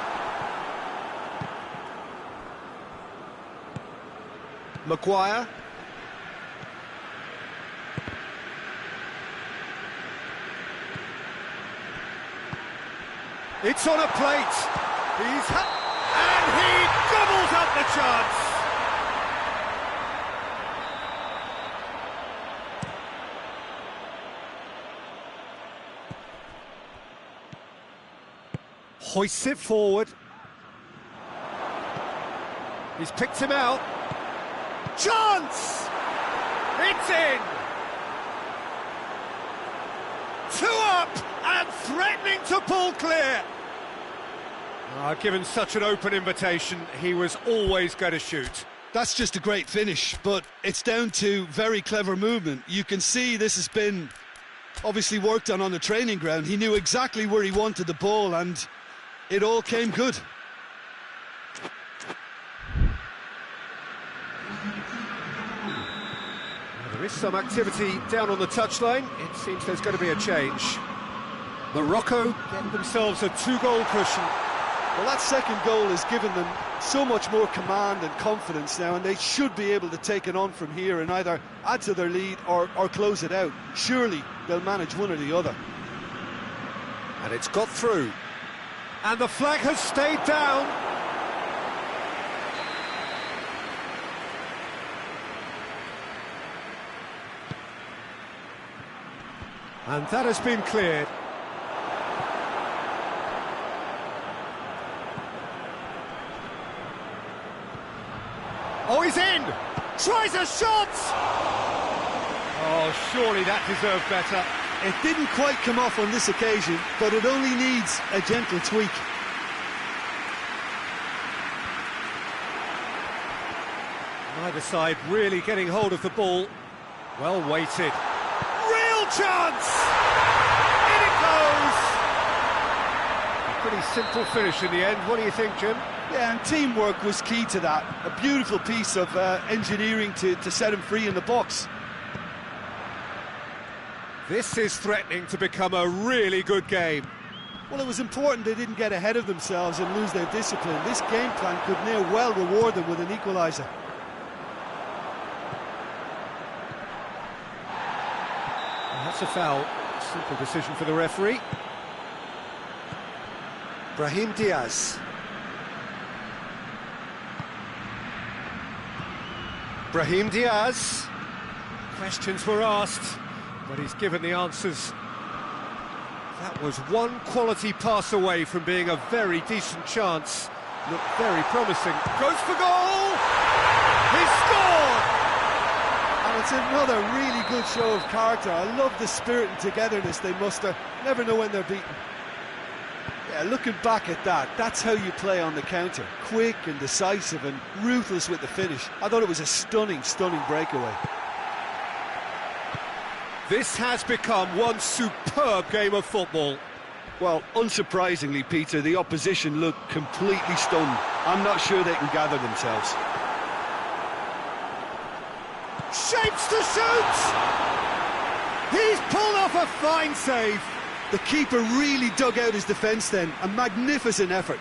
Maguire. It's on a plate. And he gobbles up the chance. Hoists it forward. He's picked him out. Chance! It's in! 2 up and threatening to pull clear. Given such an open invitation, he was always going to shoot. That's just a great finish, but it's down to very clever movement. You can see this has been obviously worked on the training ground. He knew exactly where he wanted the ball, and it all came good. There is some activity down on the touchline. It seems there's going to be a change. Morocco getting themselves a 2-goal cushion. Well, that second goal has given them so much more command and confidence now, and they should be able to take it on from here and either add to their lead or close it out. Surely they'll manage one or the other. And it's got through. And the flag has stayed down. And that has been cleared. Oh, he's in! Tries a shot! Oh, surely that deserved better. It didn't quite come off on this occasion, but it only needs a gentle tweak. Neither side really getting hold of the ball. Well weighted. Real chance! In it goes! A pretty simple finish in the end. What do you think, Jim? Yeah, and teamwork was key to that. A beautiful piece of engineering to set him free in the box. This is threatening to become a really good game. Well, it was important they didn't get ahead of themselves and lose their discipline. This game plan could near well reward them with an equaliser. And that's a foul. Simple decision for the referee. Brahim Diaz. Brahim Diaz. Questions were asked, but he's given the answers. That was one quality pass away from being a very decent chance. Looked very promising. Goes for goal! He scored! And it's another really good show of character. I love the spirit and togetherness they muster. Never know when they're beaten. Yeah, looking back at that, that's how you play on the counter. Quick and decisive and ruthless with the finish. I thought it was a stunning, stunning breakaway. This has become one superb game of football. Well, unsurprisingly, Peter, the opposition looked completely stunned. I'm not sure they can gather themselves. Shapes to shoot! He's pulled off a fine save. The keeper really dug out his defence then. A magnificent effort.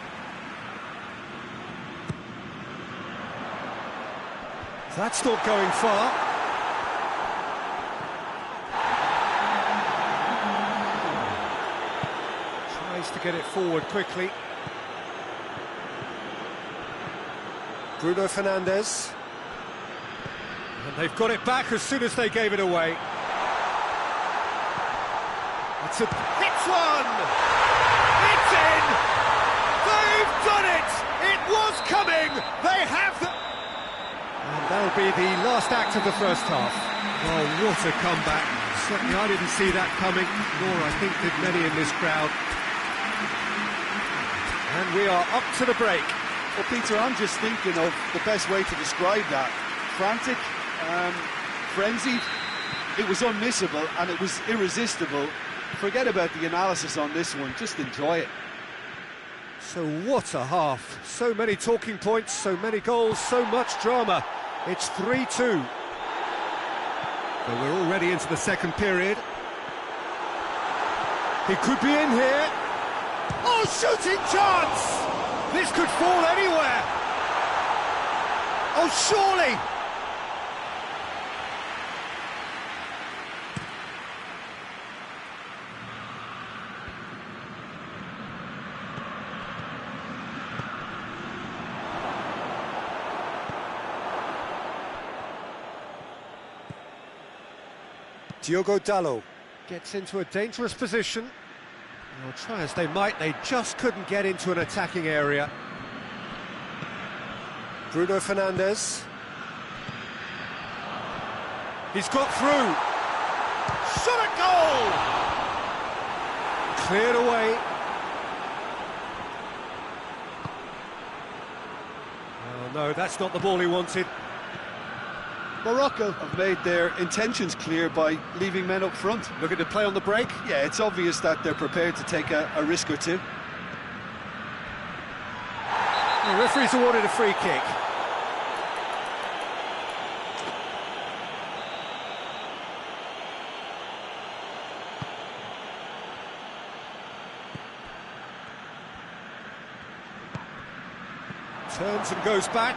That's not going far. Tries to get it forward quickly. Bruno Fernandes. And they've got it back as soon as they gave it away. It's one! It's in! They've done it! It was coming! They have the... And that'll be the last act of the first half. Oh, what a comeback. Certainly I didn't see that coming, nor I think did many in this crowd. And we are up to the break. Well, Peter, I'm just thinking of the best way to describe that. Frantic, frenzied. It was unmissable and it was irresistible. Forget about the analysis on this one, just enjoy it. So what a half. So many talking points, so many goals, so much drama. It's 3-2. So we're already into the second period. He could be in here. Oh, shooting chance! This could fall anywhere. Oh, surely! Diogo Dalot gets into a dangerous position. Well, try as they might, they just couldn't get into an attacking area. Bruno Fernandes. He's got through. Shot at goal! Cleared away. Oh no, that's not the ball he wanted. Morocco have made their intentions clear by leaving men up front. Looking to play on the break. Yeah, it's obvious that they're prepared to take a risk or two. The referee's awarded a free kick. Turns and goes back.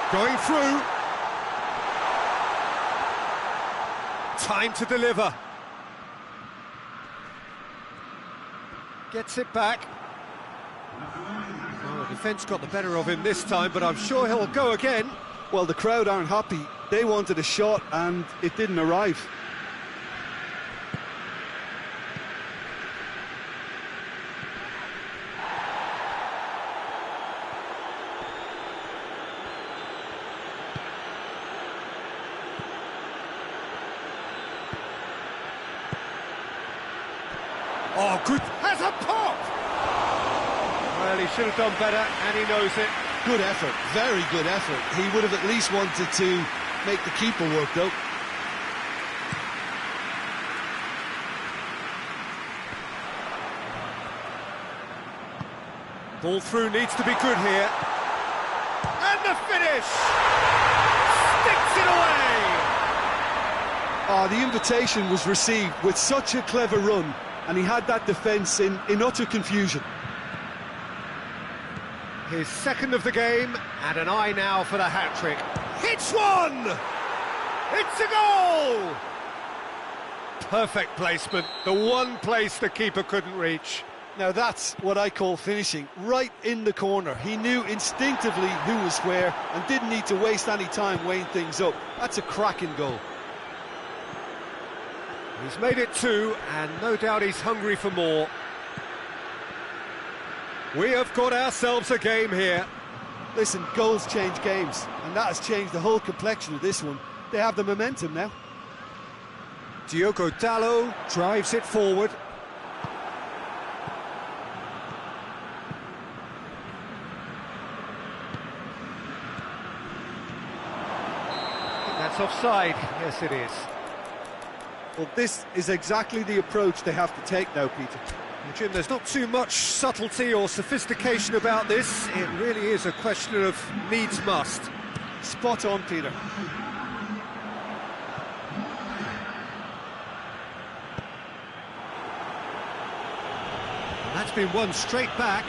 Going through. Time to deliver. Gets it back. Oh, the defence got the better of him this time, but I'm sure he'll go again. Well, the crowd aren't happy. They wanted a shot and it didn't arrive. Oh, good. Has a pop! Well, he should have done better, and he knows it. Good effort, very good effort. He would have at least wanted to make the keeper work, though. Ball through needs to be good here. And the finish! Sticks it away! Oh, the invitation was received with such a clever run, and he had that defence in utter confusion. His second of the game, and an eye now for the hat-trick. Hits one! It's a goal! Perfect placement, the one place the keeper couldn't reach. Now that's what I call finishing, right in the corner. He knew instinctively who was where and didn't need to waste any time weighing things up. That's a cracking goal. He's made it two, and no doubt he's hungry for more. We have got ourselves a game here. Listen, goals change games, and that has changed the whole complexion of this one. They have the momentum now. Diogo Dalot drives it forward. I think that's offside. Yes, it is. Well, this is exactly the approach they have to take now, Peter. Well, Jim, there's not too much subtlety or sophistication about this. It really is a question of needs must. Spot on, Peter. And that's been won straight back.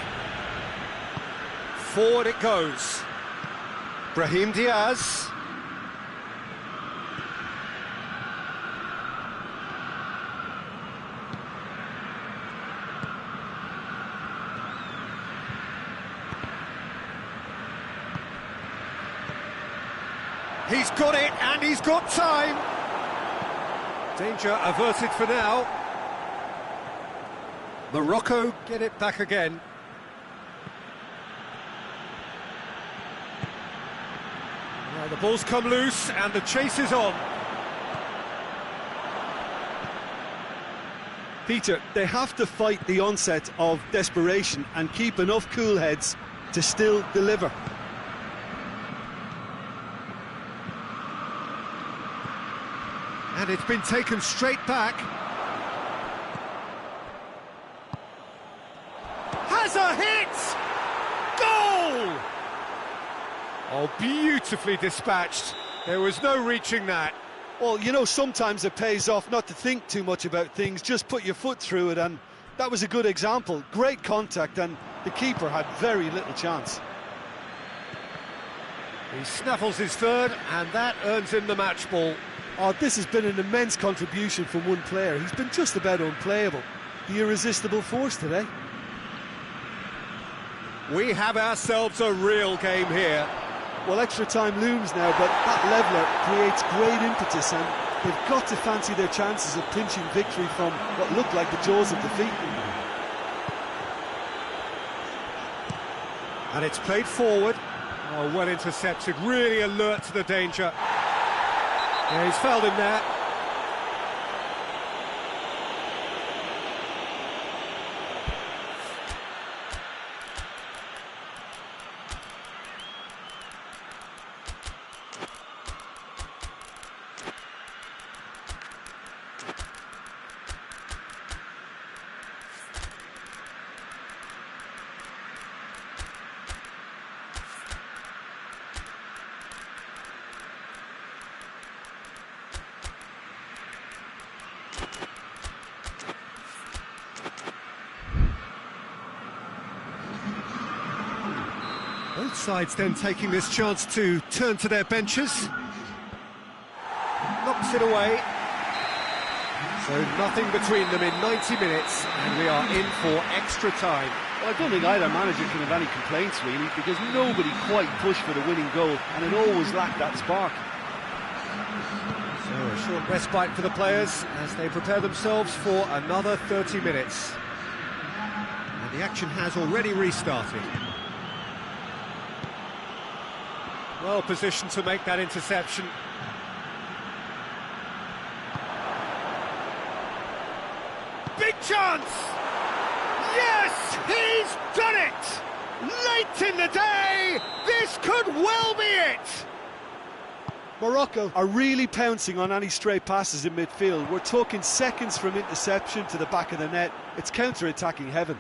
Forward it goes. Brahim Diaz. He's got it, and he's got time. Danger averted for now. Morocco get it back again. Now the ball's come loose, and the chase is on. Peter, they have to fight the onset of desperation and keep enough cool heads to still deliver. And it's been taken straight back. Has a hit! Goal! Oh, beautifully dispatched. There was no reaching that. Well, you know, sometimes it pays off not to think too much about things, just put your foot through it, and that was a good example. Great contact, and the keeper had very little chance. He snaffles his third, and that earns him the match ball. Oh, this has been an immense contribution from one player. He's been just about unplayable. The irresistible force today. We have ourselves a real game here. Well, extra time looms now, but that leveller creates great impetus, and they've got to fancy their chances of pinching victory from what looked like the jaws of defeat. And it's played forward. Oh, well intercepted, really alert to the danger. Yeah, he's fouled him there. Both sides then taking this chance to turn to their benches. Knocks it away. So nothing between them in 90 minutes, and we are in for extra time. Well, I don't think either manager can have any complaints, really, because nobody quite pushed for the winning goal, and it always lacked that spark. So a short respite for the players as they prepare themselves for another 30 minutes. And the action has already restarted. Well positioned to make that interception. Big chance! Yes, he's done it! Late in the day, this could well be it! Morocco are really pouncing on any stray passes in midfield. We're talking seconds from interception to the back of the net. It's counter-attacking heaven.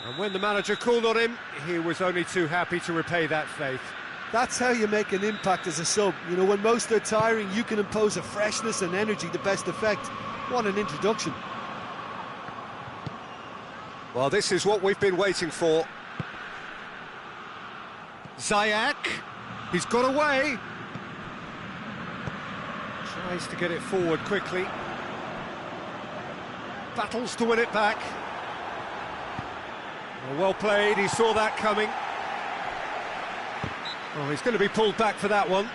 And when the manager called on him, he was only too happy to repay that faith. That's how you make an impact as a sub. You know, when most are tiring, you can impose a freshness and energy to best effect. What an introduction. Well, this is what we've been waiting for. Ziyech, he's got away. Tries to get it forward quickly. Battles to win it back. Well played, he saw that coming. Oh, he's going to be pulled back for that one.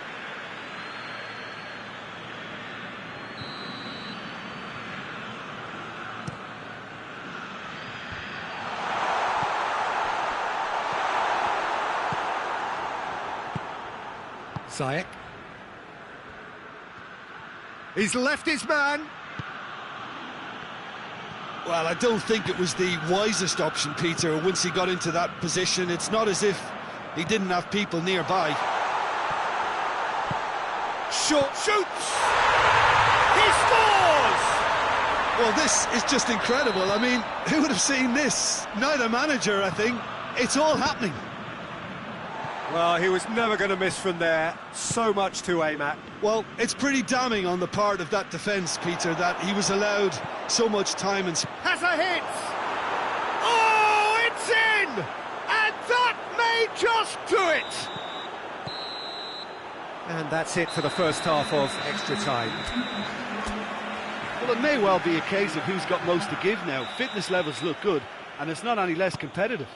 Ziyech. He's left his man. Well, I don't think it was the wisest option, Peter, once he got into that position. It's not as if he didn't have people nearby. Short shoots! He scores! Well, this is just incredible. I mean, who would have seen this? Neither manager, I think. It's all happening. Well, he was never going to miss from there. So much to aim at. Well, it's pretty damning on the part of that defence, Peter, that he was allowed so much time and... Has a hit! Oh, it's in! And that may just do it! And that's it for the first half of extra time. Well, it may well be a case of who's got most to give now. Fitness levels look good, and it's not any less competitive.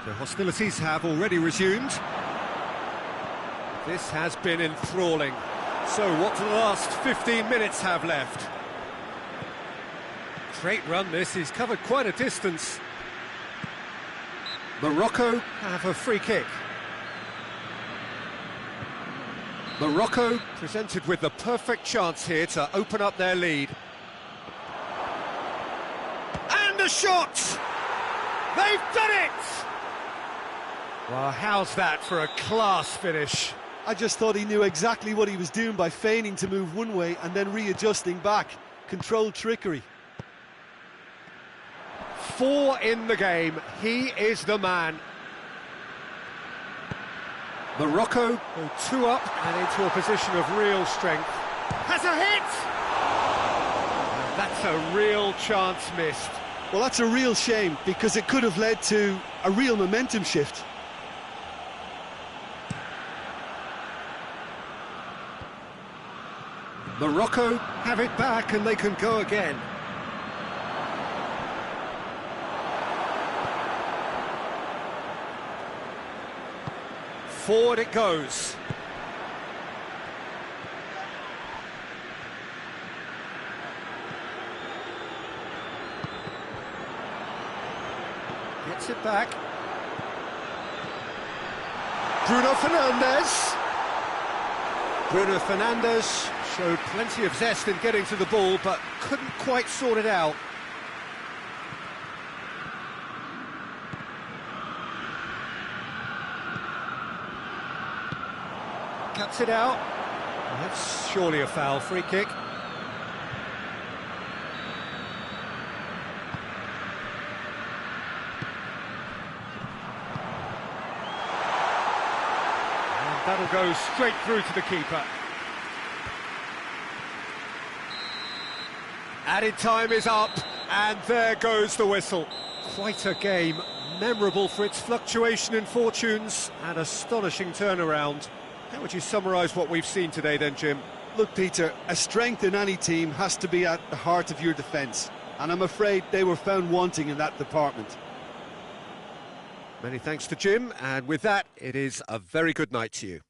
The hostilities have already resumed. This has been enthralling. So what do the last 15 minutes have left? Great run this, he's covered quite a distance. Morocco have a free kick. Morocco presented with the perfect chance here to open up their lead. And a shot! They've done it! Well, how's that for a class finish? I just thought he knew exactly what he was doing by feigning to move one way and then readjusting back. Controlled trickery. 4 in the game. He is the man. Morocco go 2 up and into a position of real strength. Has a hit! And that's a real chance missed. Well, that's a real shame, because it could have led to a real momentum shift. Morocco have it back and they can go again. Forward it goes. Gets it back. Bruno Fernandes. Bruno Fernandes showed plenty of zest in getting to the ball, but couldn't quite sort it out. Cuts it out. That's surely a foul. Free kick. And that'll go straight through to the keeper. Added time is up, and there goes the whistle. Quite a game, memorable for its fluctuation in fortunes and astonishing turnaround. How would you summarise what we've seen today then, Jim? Look, Peter, a strength in any team has to be at the heart of your defence, and I'm afraid they were found wanting in that department. Many thanks to Jim, and with that, it is a very good night to you.